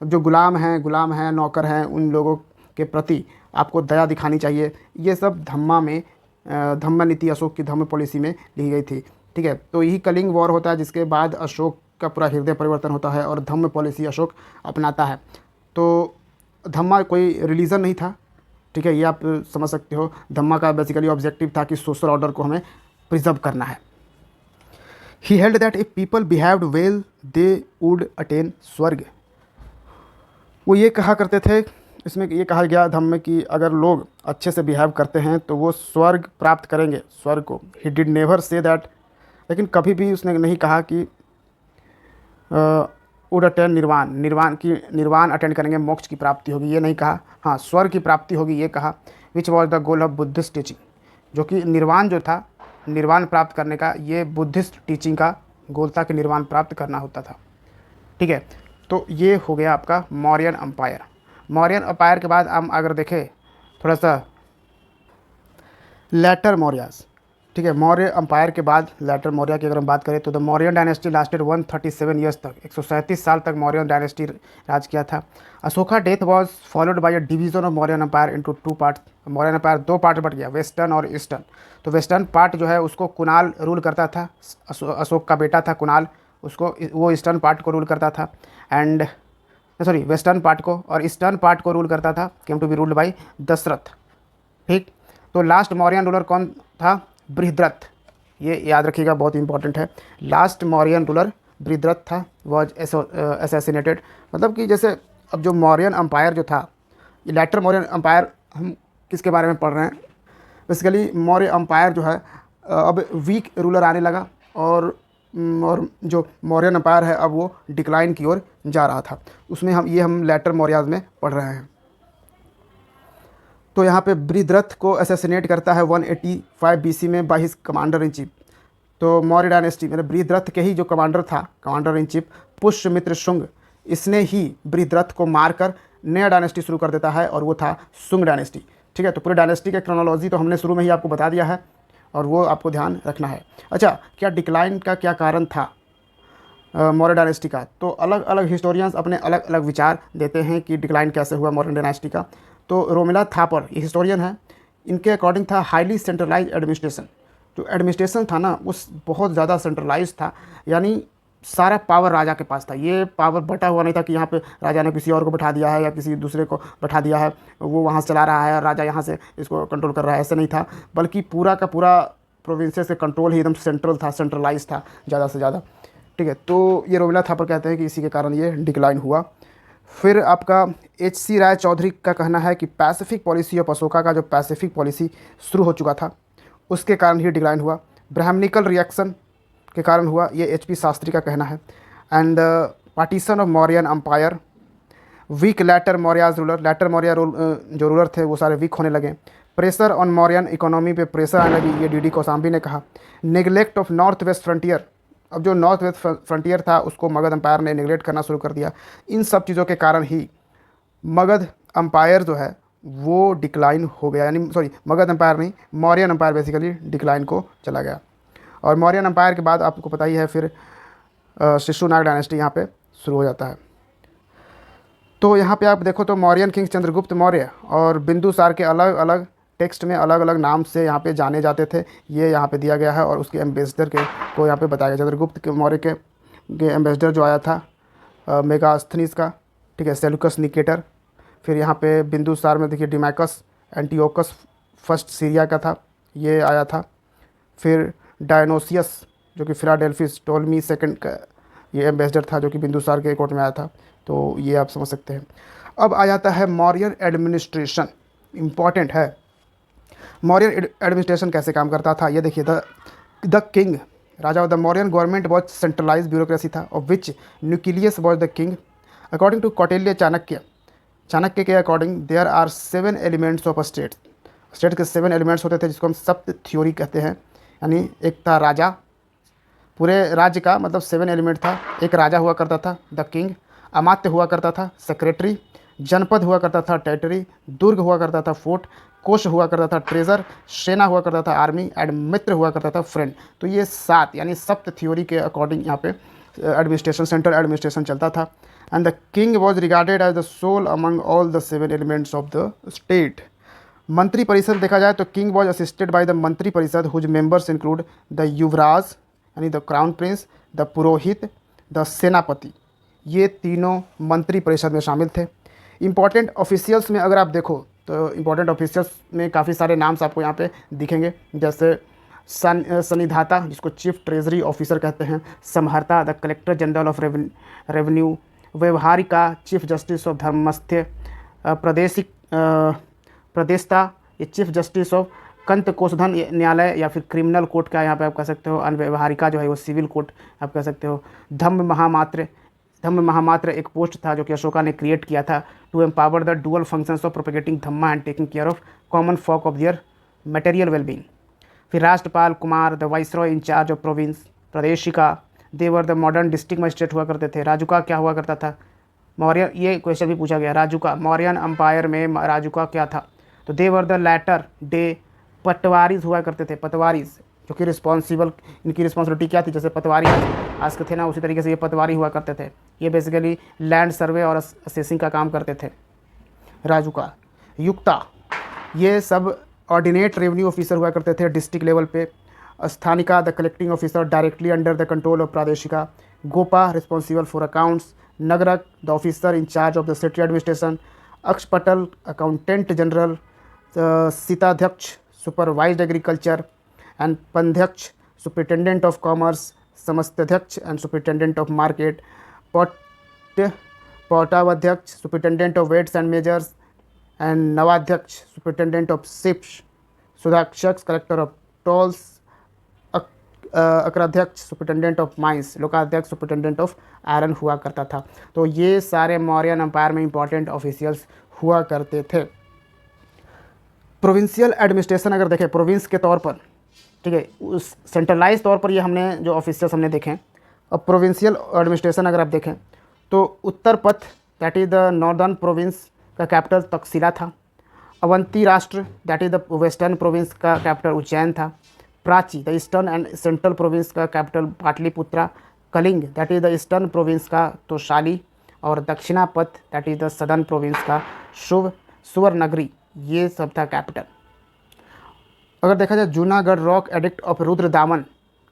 जो गुलाम हैं नौकर हैं, उन लोगों के प्रति आपको दया दिखानी चाहिए। ये सब धम्मा में, धम्म नीति अशोक की धम्म पॉलिसी में लिखी गई थी, ठीक है। तो यही कलिंग वॉर होता है जिसके बाद अशोक का पूरा हृदय परिवर्तन होता है और धम्म पॉलिसी अशोक अपनाता है। तो धम्मा कोई रिलीजन नहीं था, ठीक है, ये आप समझ सकते हो। धम्मा का बेसिकली ऑब्जेक्टिव था कि सोशल ऑर्डर को हमें प्रिजर्व करना है। He held that if people behaved well they would attain स्वर्ग। वो ये कहा करते थे, इसमें ये कहा गया धम्म में कि अगर लोग अच्छे से बिहेव करते हैं तो वो स्वर्ग प्राप्त करेंगे, स्वर्ग को। He did never say that, लेकिन कभी भी उसने नहीं कहा कि वुड अटेन निर्वाण, निर्वाण अटेंड करेंगे, मोक्ष की प्राप्ति होगी, ये नहीं कहा। हाँ, स्वर्ग की प्राप्ति होगी ये कहा। Which was the goal of Buddhist teaching, जो कि निर्वाण जो था, निर्वाण प्राप्त करने का, ये बुद्धिस्ट टीचिंग का गोल था कि निर्वाण प्राप्त करना होता था। ठीक है, तो ये हो गया आपका मौर्यन अम्पायर। मौर्यन अम्पायर के बाद हम अगर देखें थोड़ा सा लेटर मौर्यास। ठीक है, मौर्य अम्पायर के बाद लेटर मौर्य की अगर हम बात करें तो the Mauryan dynasty lasted 137 years तक, 137 साल तक मौर्यन डायनेस्टी राज किया था। Ashoka death was followed by a division of Mauryan empire into 2 part. Mauryan empire 2 part बट गया, वेस्टर्न और ईस्टर्न। तो वेस्टर्न पार्ट जो है उसको कुणाल रूल करता था, अशोक का बेटा था कुणाल, उसको वो ईस्टर्न पार्ट को रूल करता था। एंड सॉरी, वेस्टर्न पार्ट को, और ईस्टर्न पार्ट को रूल करता था, came to be ruled by Dasharatha. ठीक, तो लास्ट मौर्यन रूलर कौन था? बृहद्रथ। ये याद रखिएगा, बहुत इंपॉर्टेंट है। लास्ट मौर्यन रूलर बृहद्रथ था, वॉज असैसिनेटेड। मतलब कि जैसे अब जो मौर्यन अम्पायर जो था, ये लेटर मौर्यन अम्पायर, हम किसके बारे में पढ़ रहे हैं? बेसिकली मौर्य अम्पायर जो है अब वीक रूलर आने लगा, और जो मौर्यन अम्पायर है अब वो डिक्लाइन की ओर जा रहा था। उसमें हम लेटर मौर्याज में पढ़ रहे हैं। तो यहाँ पे बृहद्रथ को असैसिनेट करता है 185 बीसी में by his commander in chief. तो मौर्य डायनेस्टी मतलब बृहद्रथ के ही जो कमांडर था, commander in chief Pushyamitra Shunga, इसने ही बृहद्रथ को मारकर नया डायनेस्टी शुरू कर देता है, और वो था शुंग डायनेस्टी। ठीक है, तो पूरे डायनेस्टी का क्रोनोलॉजी तो हमने शुरू में ही आपको बता दिया है, और वो आपको ध्यान रखना है। अच्छा, क्या डिक्लाइन का क्या कारण था मौर्य डायनेस्टी का? तो अलग अलग हिस्टोरियंस अपने अलग अलग विचार देते हैं कि डिक्लाइन कैसे हुआ मौर्य डायनेस्टी का। तो रोमिला थापर, ये हिस्टोरियन है, इनके अकॉर्डिंग था हाईली सेंट्रलाइज एडमिनिस्ट्रेशन। जो एडमिनिस्ट्रेशन था ना, वो बहुत ज़्यादा सेंट्रलाइज था, यानी सारा पावर राजा के पास था। ये पावर बटा हुआ नहीं था कि यहाँ पे राजा ने किसी और को बैठा दिया है या किसी दूसरे को बैठा दिया है, वो वहाँ से चला रहा है, राजा यहाँ से इसको कंट्रोल कर रहा है, ऐसा नहीं था। बल्कि पूरा का पूरा प्रोविंसेस का कंट्रोल ही एकदम सेंट्रल था, सेंट्रलाइज था ज़्यादा से ज़्यादा। ठीक है, तो ये रोमिला थापर कहते हैं कि इसी के कारण ये डिक्लाइन हुआ। फिर आपका H.C. राय चौधरी का कहना है कि पैसिफिक पॉलिसी ऑफ अशोका का जो पैसिफिक पॉलिसी शुरू हो चुका था, उसके कारण ही डिक्लाइन हुआ। ब्राह्मणिकल रिएक्शन के कारण हुआ, ये H.P. शास्त्री का कहना है। And partition of Mauryan empire, weak later Mauryas ruler, later Maurya जो रूलर थे वो सारे वीक होने लगे। प्रेशर ऑन मौर्यन इकोनॉमी पे प्रेशर आने लगी, ये डी कौशाम्बी ने कहा। Neglect of north west frontier, अब जो नॉर्थ वेस्ट फ्रंटियर था उसको मगध अम्पायर ने निगलेक्ट करना शुरू कर दिया। इन सब चीज़ों के कारण ही मगध अम्पायर जो है वो डिक्लाइन हो गया, यानी सॉरी मगध अम्पायर नहीं, मौर्यन अम्पायर बेसिकली डिक्लाइन को चला गया। और मौर्यन अम्पायर के बाद आपको पता ही है फिर शिशुनाग डायनेस्टी यहाँ पे शुरू हो जाता है। तो यहाँ पे आप देखो तो मौर्यन किंग चंद्रगुप्त मौर्य और बिंदुसार के अलग अलग टेक्स्ट में अलग अलग नाम से यहाँ पे जाने जाते थे, ये यहाँ पे दिया गया है। और उसके एम्बेसडर के को यहाँ पे बताया गया, चंद्रगुप्त के मौर्य के एम्बेसडर जो आया था मेगास्थनीस का, ठीक है, सेलुकस निकेटर। फिर यहाँ पे बिंदुसार में देखिए डिमैकस एंटीओकस फर्स्ट सीरिया का था, ये आया था। फिर डायनोसियस जो कि फिलाडेल्फिस टोलमी सेकंड का ये एम्बेसडर था, जो कि बिंदुसार के कोर्ट में आया था। तो ये आप समझ सकते हैं। अब आ जाता है मौर्यन एडमिनिस्ट्रेशन, इम्पॉर्टेंट है। मौर्यन एडमिनिस्ट्रेशन कैसे काम करता था, ये देखिए। द किंग, राजा of the Mauryan government was centralise bureaucracy था, of which nucleus was the king. According to Kautilya Chanakya के according there are 7 elements of a state. State के 7 एलिमेंट्स होते थे, जिसको हम सप्त थ्योरी कहते हैं। यानी एक था राजा, पूरे राज्य का मतलब 7 एलिमेंट था। एक राजा हुआ करता था द किंग, अमात्य हुआ करता था सेक्रेटरी, जनपद हुआ करता था टेरिटरी, दुर्ग हुआ करता था फोर्ट, कोष हुआ करता था ट्रेजर, सेना हुआ करता था आर्मी, एंड मित्र हुआ करता था फ्रेंड। तो ये 7 यानी सप्त थ्योरी के अकॉर्डिंग यहाँ पे एडमिनिस्ट्रेशन, सेंट्रल एडमिनिस्ट्रेशन चलता था। And the king was regarded as the soul among all the 7 elements of the state. Mantri Parishad देखा जाए तो king was assisted by the Mantri Parishad whose members include the yuvraj यानी the crown prince, the purohit, the senapati. ये तीनों मंत्री परिषद में शामिल थे। इम्पॉर्टेंट ऑफिशियल्स में अगर आप देखो तो इम्पॉर्टेंट ऑफिशियल्स में काफ़ी सारे नाम्स आपको यहाँ पे दिखेंगे, जैसे सन्निधाता जिसको चीफ ट्रेजरी ऑफिसर कहते हैं, Samaharta the collector general of revenue, Vyavaharika chief justice of Dharmasthiya, Pradeshta ये chief justice of Kantaka Shodhana न्यायालय या फिर क्रिमिनल कोर्ट का यहाँ पे आप कह सकते हो, अनव्यवहारिका जो है वो सिविल कोर्ट आप कह सकते हो। धम्म महामात्र एक पोस्ट था जो कि अशोका ने क्रिएट किया था to empower the dual functions of propagating dhamma and taking care of common folk of their material wellbeing. फिर Rashtrapala Kumara, the viceroy in charge of province, Pradeshika, they were the modern district magistrate हुआ करते थे। राजुका क्या हुआ करता था? मौर्य, ये क्वेश्चन भी पूछा गया, राजुका मौर्यन अम्पायर में राजुका क्या था? तो देवर द लैटर डे पटवारीज हुआ करते थे, पटवारीज जो कि रिस्पॉन्सिबल, इनकी रिस्पॉन्सिबिलिटी क्या थी? जैसे पटवारी आज के थे ना, उसी तरीके से ये पटवारी हुआ करते थे। ये बेसिकली लैंड सर्वे और असेसिंग का काम करते थे। राजुका, युक्ता, ये सब ऑर्डिनेट रेवेन्यू ऑफिसर हुआ करते थे डिस्ट्रिक्ट लेवल पे। Sthanika, the collecting officer directly under the control of Pradeshika. Gopa, responsible for accounts. Nagaraka, the officer in charge of the city administration. Akshapatala, accountant general. Sitadhyaksha, supervised agriculture. And Panyadhyaksha, superintendent of commerce. Samsthadhyaksha and superintendent of market. Pautavadhyaksha, superintendent of weights and measures. And Navadhyaksha, superintendent of ships. Sulkadhyaksha, collector of tolls. Akaradhyaksha, superintendent of mines. Lohadhyaksha, superintendent of iron हुआ करता था। तो ये सारे Mauryan empire में important officials हुआ करते थे। प्रोविंशियल एडमिनिस्ट्रेशन अगर देखें प्रोविंस के तौर पर, ठीक है, उस सेंट्रलाइज तौर पर ये हमने जो ऑफिशियल्स हमने देखें। अब प्रोविंशियल एडमिनिस्ट्रेशन अगर आप देखें तो Uttarapath that is the northern province का कैपिटल तक्षशिला था। Avanti Rashtra that is the western province का कैपिटल उज्जैन था। Prachi the eastern and central province का capital Pataliputra. Kalinga that is the eastern province का तोशाली। और Dakshinapatha that is the southern province का सुवर्णनगरी, ये सब था कैपिटल। अगर देखा जाए Junagadh rock edict of Rudradaman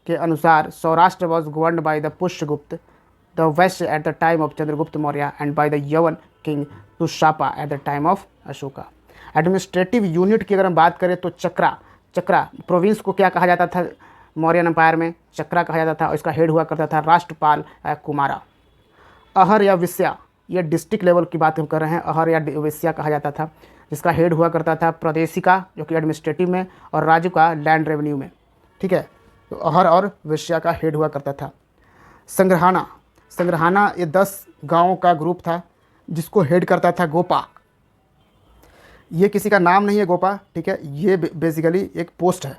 के अनुसार Saurashtra was governed by the Pushyagupta, the west at the time of Chandragupta Maurya and by the Yavana king Tushapa at the time of Ashoka. Administrative unit की अगर हम बात करें तो चक्रा प्रोविंस को क्या कहा जाता था मौर्यन एम्पायर में? चक्रा कहा जाता था और इसका हेड हुआ करता था राष्ट्रपाल कुमारा। अहर या विस्या, ये डिस्ट्रिक्ट लेवल की बात हम कर रहे हैं। अहर या विस्या कहा जाता था जिसका हेड हुआ करता था प्रादेशिका जो कि एडमिनिस्ट्रेटिव में और राजुका लैंड रेवेन्यू में, ठीक है। तो अहर और विस्या का हेड हुआ करता था। संग्रहाना ये 10 गाँव का ग्रुप था जिसको हेड करता था गोपा। ये किसी का नाम नहीं है गोपा, ठीक है, ये बेसिकली एक पोस्ट है।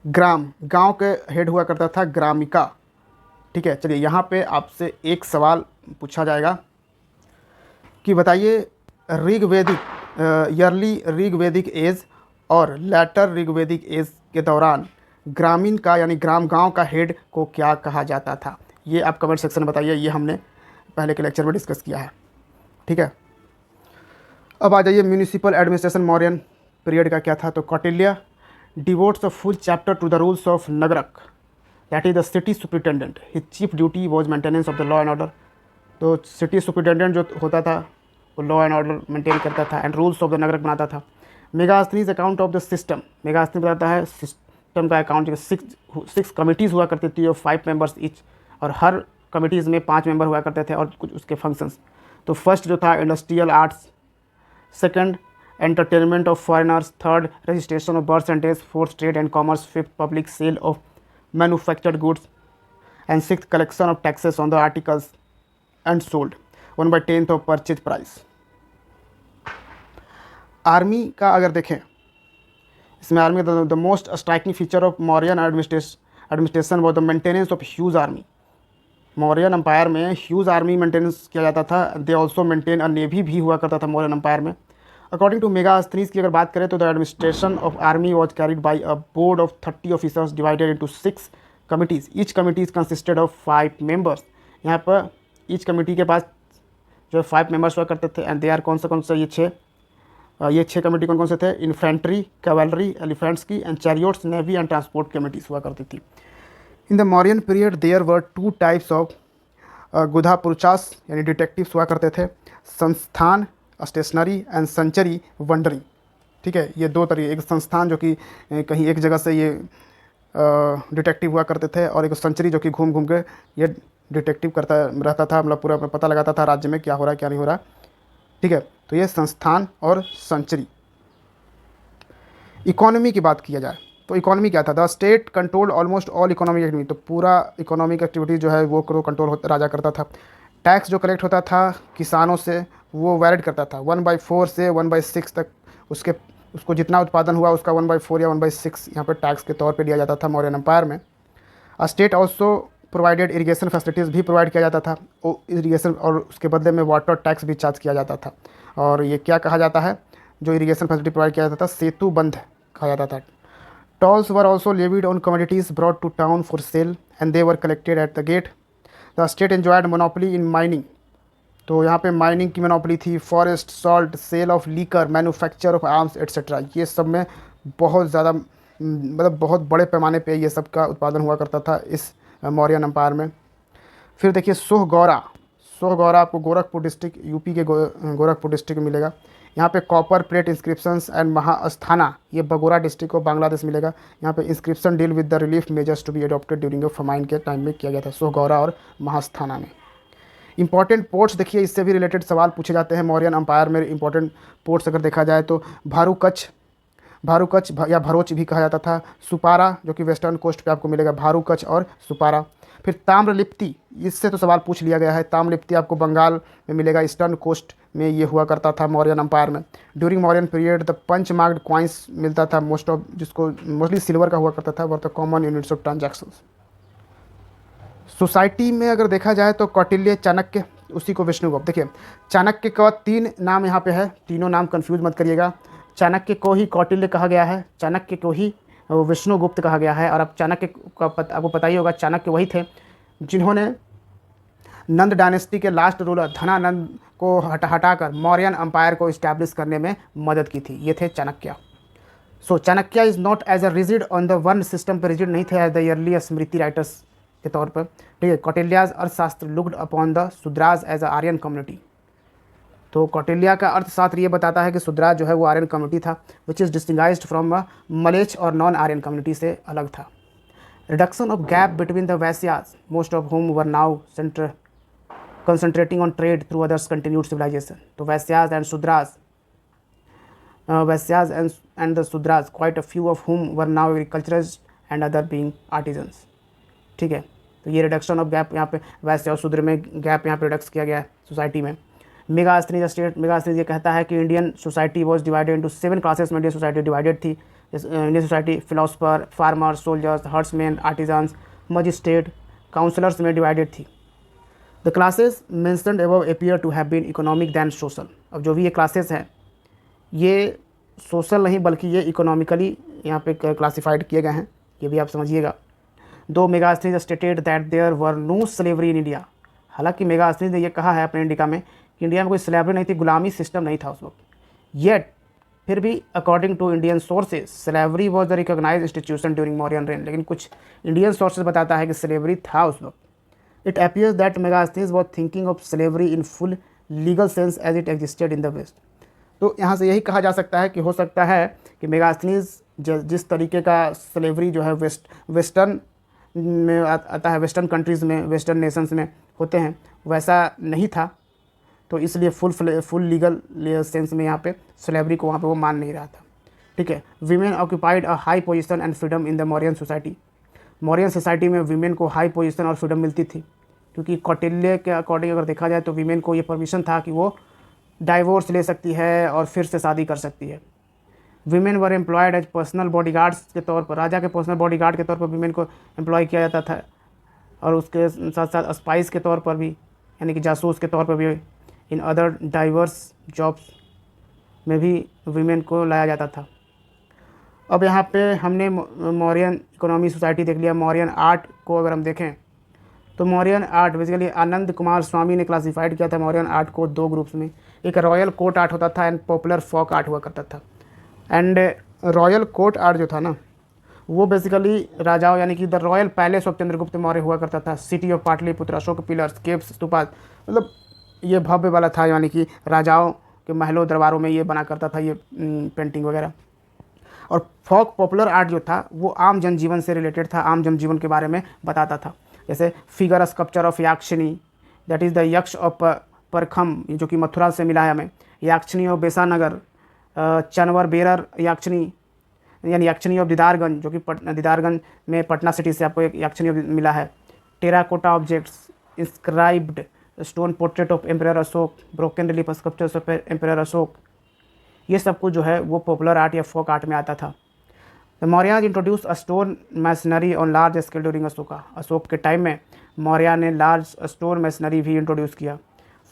गांव के हेड हुआ करता था ग्रामिका, ठीक है। चलिए यहाँ पे आपसे एक सवाल पूछा जाएगा कि बताइए ईयरली ऋग्वेदिक एज और लेटर ऋग्वेदिक एज के दौरान ग्रामीण का यानी गांव का हेड को क्या कहा जाता था? ये आप कमेंट सेक्शन में बताइए। ये हमने पहले के लेक्चर में डिस्कस किया है, ठीक है। अब आ जाइए म्यूनिसिपल एडमिनिस्ट्रेशन मौर्यन पीरियड का क्या था। तो Kautilya devotes a full chapter to the rules of Nagaraka that is the city superintendent. His chief duty was maintenance of the law and order. तो सिटी सुपरिटेंडेंट जो होता था वो लॉ एंड ऑर्डर मेंटेन करता था and rules of the Nagaraka बनाता था। Megasthenes account of the system, Megasthenes बताता है सिस्टम का अकाउंट। 6 कमिटीज़ हुआ करती थी और 5 मेंबर्स ईच, और हर कमिटीज़ में 5 मेंबर हुआ करते थे और कुछ उसके फंक्शंस। तो फर्स्ट जो था industrial arts, second entertainment of foreigners, third registration of births and deaths, fourth trade and commerce, fifth public sale of manufactured goods and sixth collection of taxes on the articles and sold 1/10 of purchase price. Army का अगर देखें, इसमें army the most striking feature of Mauryan administration was the maintenance of huge army. Mauryan empire में huge army maintenance किया जाता था। They also maintain a navy भी हुआ करता था मौर्यन एम्पायर में। अकॉर्डिंग टू मेगास्थनीज की अगर बात करें तो the administration of army was carried by a board of 30 officers divided into 6 committees. Each committees consisted of 5 members. यहाँ पर ईच कमिटी के पास जो 5 मेंबर्स हुआ करते थे एंड दे आर कौन से ये 6 कमेटी कौन से थे? इन्फेंट्री, कैवलरी, एलिफेंट्स की and chariots, navy and transport committees हुआ करती थी। In the Mauryan period there were 2 types of Gudha Purushas यानी डिटेक्टिव्स हुआ करते थे। संस्थान स्टेशनरी एंड संचरी वंडरिंग, ठीक है। ये 2 तरीके, एक संस्थान जो कि कहीं एक जगह से ये डिटेक्टिव हुआ करते थे और एक संचरी जो कि घूम घूम के ये डिटेक्टिव करता रहता था, मतलब पूरा पता लगाता था राज्य में क्या हो रहा है क्या नहीं हो रहा, ठीक है। तो ये संस्थान और संचरी। इकोनॉमी की बात किया जाए तो इकोनॉमी क्या था, the state controlled almost all economic activity, तो पूरा इकोनॉमिक एक्टिविटी जो है वो कंट्रोल होता राजा करता था। टैक्स जो कलेक्ट होता था किसानों से वो वैलिड करता था 1/4 से 1/6 तक, उसके उसको जितना उत्पादन हुआ उसका 1/4 या 1/6 यहाँ पर टैक्स के तौर पे लिया जाता था मौर्यन एम्पायर में। State also provided irrigation facilities भी प्रोवाइड किया जाता था, इरीगेशन, और उसके बदले में वाटर टैक्स भी चार्ज किया जाता था। और ये क्या कहा जाता है, जो इरीगेशन फैसिलिटी प्रोवाइड किया जाता था सेतु बंध कहा जाता था। Tolls were also levied on commodities brought to town for sale and they were collected at the gate. The state enjoyed monopoly in mining, तो यहाँ पे माइनिंग की मोनोपोली थी, forest, salt, sale of liquor, manufacture of arms etcetera, ये सब में बहुत ज़्यादा मतलब बहुत बड़े पैमाने पे ये सब का उत्पादन हुआ करता था इस मौर्यन एम्पायर में। फिर देखिए सोहगौरा, सोहगौरा आपको गोरखपुर डिस्ट्रिक्ट, यूपी के गोरखपुर डिस्ट्रिक्ट में मिलेगा। यहाँ पे copper plate inscriptions and Mahasthana, ये बगोरा डिस्ट्रिक्ट को बांग्लादेश मिलेगा। यहाँ पे inscription deal with the relief measures to be adopted during famine के टाइम में किया गया था सोहगौरा और महास्थाना में। इंपॉर्टेंट पोर्ट्स देखिए, इससे भी रिलेटेड सवाल पूछे जाते हैं मौर्यन एम्पायर में। इंपॉर्टेंट पोर्ट्स अगर देखा जाए तो भारूकच्छ या भरोच भी कहा जाता था, सुपारा जो कि वेस्टर्न कोस्ट पे आपको मिलेगा, भारूकच्छ और सुपारा। फिर ताम्रलिप्ति, इससे तो सवाल पूछ लिया गया है, ताम्रलिप्ति आपको बंगाल में मिलेगा, ईस्टर्न कोस्ट में ये हुआ करता था मौर्यन एम्पायर में। During Mauryan period the punch marked coins मिलता था, जिसको मोस्टली सिल्वर का हुआ करता था, were the common units of transactions. Society में अगर देखा जाए तो कौटिल्य, चाणक्य, उसी को विष्णुगुप्त। देखिए चाणक्य का 3 नाम यहाँ पे है, तीनों नाम कंफ्यूज मत करिएगा। चाणक्य को ही कौटिल्य कहा गया है, चाणक्य को ही विष्णुगुप्त कहा गया है। और अब चाणक्य का आपको पता ही होगा, चाणक्य वही थे जिन्होंने नंद डायनेस्टी के लास्ट रूलर धनानंद को हटाकर मौर्यन एम्पायर को इस्टेब्लिश करने में मदद की थी, ये थे Chanakya. So Chanakya is not as a rigid on the one system पर रिजिड नहीं थे as the early smriti writers के तौर पर, ठीक है। Kautilya's Arthashastra looked upon the Shudras as a Aryan community, तो कौटिल्या का अर्थशास्त्र ये बताता है कि शूद्राज जो है वो आर्यन कम्युनिटी था, विच इज़ डिस्टिंगाइज्ड फ्रॉम मलेच और नॉन आर्यन कम्युनिटी से अलग था। Reduction of gap between the Vaishyas, most of home were now concentrating on trade through others continued civilization, तो Vaishyas and Shudras, Vaishyas and the Shudras, quite a few of whom were now agriculturists and other being artisans, ठीक है। तो ये reduction of gap यहाँ पे वैश्य और शूद्र में गैप यहाँ पे रिडक्स किया गया है सोसाइटी में। मेगास्थनीज स्टेट, मेगास्थनीज ये कहता है कि Indian society was divided into 7 classes में इंडियन सोसाइटी डिवाइडेड थी। Indian society philosopher, farmer, soldiers, herdsman, artisans, magistrate, counsellors में डिवाइडेड थी। The classes mentioned above appear to have been economic than social, अब जो भी ये क्लासेस हैं ये सोशल नहीं बल्कि ये इकोनॉमिकली यहाँ पे क्लासिफाइड किए गए हैं, ये भी आप समझिएगा। Though Megasthenes stated that there were no slavery in India, हालांकि मेगास्थनीज ने ये कहा है अपने इंडिका में कि इंडिया में कोई स्लेवरी नहीं थी, गुलामी सिस्टम नहीं था उस वक्त। येट फिर भी according to Indian sources slavery was the recognise institution during Mauryan reign, लेकिन कुछ इंडियन सोर्सेज बताता है कि स्लेवरी था उस वक्त। It appears that Megasthenes was thinking of slavery in full legal sense as it existed in the West. तो यहाँ से यही कहा जा सकता है कि हो सकता है कि मेगास्थनीज जिस तरीके का स्लेवरी जो है वेस्टर्न में आता है, वेस्टर्न कंट्रीज़ में, वेस्टर्न नेशंस में होते हैं, वैसा नहीं था, तो इसलिए फुल लीगल सेंस में यहाँ पे स्लेवरी को वहाँ पे वो मान नहीं रहा था, ठीक है। Women occupied a high position and freedom in the Mauryan society, Mauryan society में वीमेन को हाई पोजीशन और फ्रीडम मिलती थी, क्योंकि कौटिल्य के अकॉर्डिंग अगर देखा जाए तो वीमेन को ये परमिशन था कि वो डाइवोर्स ले सकती है और फिर से शादी कर सकती है। Women were employed as personal bodyguards के तौर पर, राजा के पर्सनल बॉडीगार्ड के तौर पर वीमेन को एम्प्लॉय किया जाता था, और उसके साथ साथ स्पाइस के तौर पर भी, यानी कि जासूस के तौर पर भी, इन अदर डाइवर्स जॉब्स में भी वीमेन को लाया जाता था। अब यहाँ पे हमने मौर्यन इकोनॉमी सोसाइटी देख लिया। मौर्यन आर्ट को अगर हम देखें तो मौर्यन आर्ट बेसिकली आनंद कुमार स्वामी ने क्लासिफाइड किया था मौर्यन आर्ट को 2 ग्रुप्स में, एक रॉयल कोर्ट आर्ट होता था एंड पॉपुलर फोक आर्ट हुआ करता था। एंड रॉयल कोर्ट आर्ट जो था ना वो बेसिकली राजाओं यानी कि the royal palace of Chandragupta Maurya हुआ करता था, city of Pataliputra, Ashok pillars, caves, stupas, मतलब ये भव्य वाला था, यानी कि राजाओं के महलों दरबारों में ये बना करता था ये पेंटिंग वगैरह। और फोक पॉपुलर आर्ट जो था वो आम जनजीवन से रिलेटेड था, आम जनजीवन के बारे में बताता था, जैसे figure sculpture of Yakshini, that is the Yaksha of Parkham जो कि मथुरा से मिला है हमें, याक्षिणी ऑफ बेसानगर, चनवर बेरर याक्षिणी, यानी याक्षनी ऑफ दीदारगंज, जो कि दीदारगंज में पटना सिटी से आपको एक याक्षनी ऑफ मिला है। Terracotta objects, inscribed stone portrait of emperor Ashok, broken relief sculptures of emperor Ashok, ये सब कुछ जो है वो पॉपुलर आर्ट या फोक आर्ट में आता था। The Mauryas introduce a stone masonry on large scale during Ashoka, Ashok के टाइम में मौर्य ने लार्ज स्टोन मैसनरी भी इंट्रोड्यूस किया।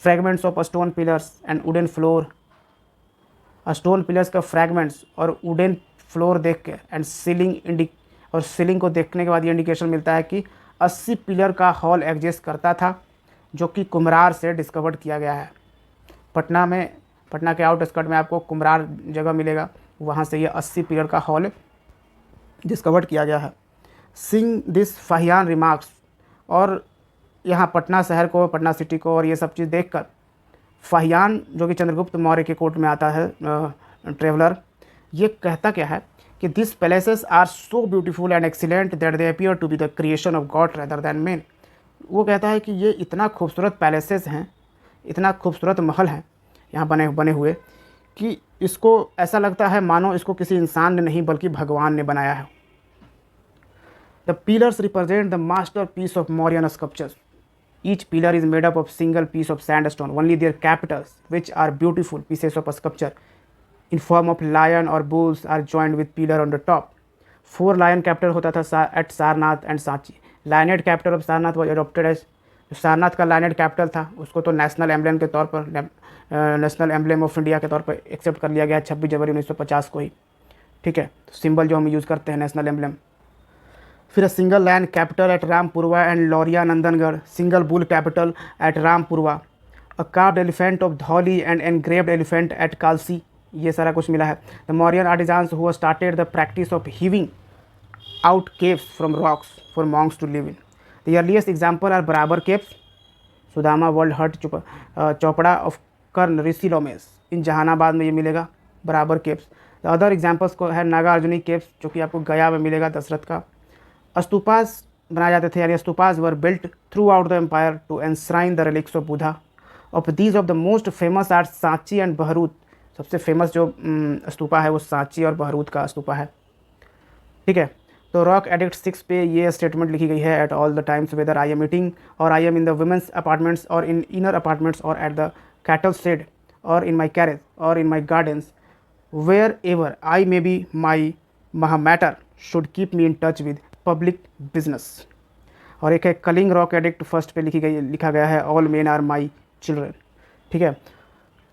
Fragments of stone pillars and wooden floor, stone pillars का फ्रैगमेंट्स और वुडन फ्लोर देख के एंड सीलिंग को देखने के बाद ये इंडिकेशन मिलता है कि 80 पिलर का हॉल एग्जिस्ट करता था, जो कि कुम्हरार से डिस्कवर्ड किया गया है। पटना के आउटस्कर्ट में आपको कुम्हरार जगह मिलेगा, वहाँ से ये 80 पिलर का हॉल डिस्कवर्ड किया गया है। सिंग दिस फाहियान रिमार्क्स, और यहाँ पटना शहर को, पटना सिटी को और ये सब चीज़ देखकर फाहियान, जो कि चंद्रगुप्त मौर्य के कोर्ट में आता है ट्रेवलर, ये कहता क्या है कि this palaces are so beautiful and excellent that they appear to be the creation of God rather than man. वो कहता है कि ये इतना खूबसूरत पैलेसेस हैं, इतना खूबसूरत महल हैं यहाँ बने हुए कि इसको ऐसा लगता है मानो इसको किसी इंसान ने नहीं बल्कि भगवान ने बनाया है। The pillars represent the masterpiece of Mauryan sculptures, each pillar is made up of single piece of sandstone, only their capitals which are beautiful pieces of sculpture in form of lion और bulls are joined with pillar on the top. 4 lion capital होता था at Sarnath and Sanchi. Lioned capital of Sarnath was adopted as, Sarnath का lioned capital था उसको तो national emblem के तौर पर, नेशनल एम्ब्लेम ऑफ इंडिया के तौर पर एक्सेप्ट कर लिया गया 26 जनवरी 1950 को ही। ठीक है, तो सिंबल जो हम यूज़ करते हैं नेशनल एम्ब्लेम। फिर single lion capital at Rampurva and Lauriya Nandangarh, single bull capital at Rampurva, a carved elephant of Dhauli and engraved elephant at Kalsi, ये सारा कुछ मिला है। The Mauryan artisans who started the practice of hewing out caves from rocks for monks to live in. The earliest example are Barabar caves, Sudama World Hut, Chopra of Karn, Rishi Lumis, इन जहानाबाद में ये मिलेगा बराबर caves. The other examples को है Nagarjuni caves, जो कि आपको गया में मिलेगा दशरथ का। स्तूपास बनाए जाते थे, यानी stupas were built throughout the empire to enshrine the relics of Buddha. Of these of the most famous are Sanchi and Bharhut, सबसे फेमस जो स्तूपा है वो सांची और बहरूद का स्तूपा है। ठीक है, तो रॉक एडिक्ट 6 पे ये स्टेटमेंट लिखी गई है, at all the times whether I am eating और I am in the women's apartments और इन इनर अपार्टमेंट्स और एट द कैटल शेड और इन माई कैरेज और in my gardens, wherever I may be my matter should keep me in touch with public business. और एक है Kalinga rock edict first पे लिखा गया है, all men are my children. ठीक है,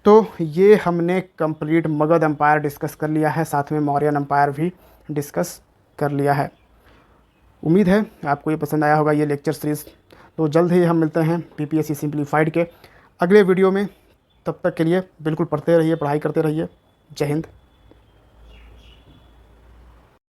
तो ये हमने कंप्लीट मगध एम्पायर डिस्कस कर लिया है, साथ में मौर्यन एम्पायर भी डिस्कस कर लिया है। उम्मीद है आपको ये पसंद आया होगा ये लेक्चर सीरीज़। तो जल्द ही हम मिलते हैं पीपीएससी सिंप्लीफाइड के अगले वीडियो में। तब तक के लिए बिल्कुल पढ़ते रहिए, पढ़ाई करते रहिए। जय हिंद।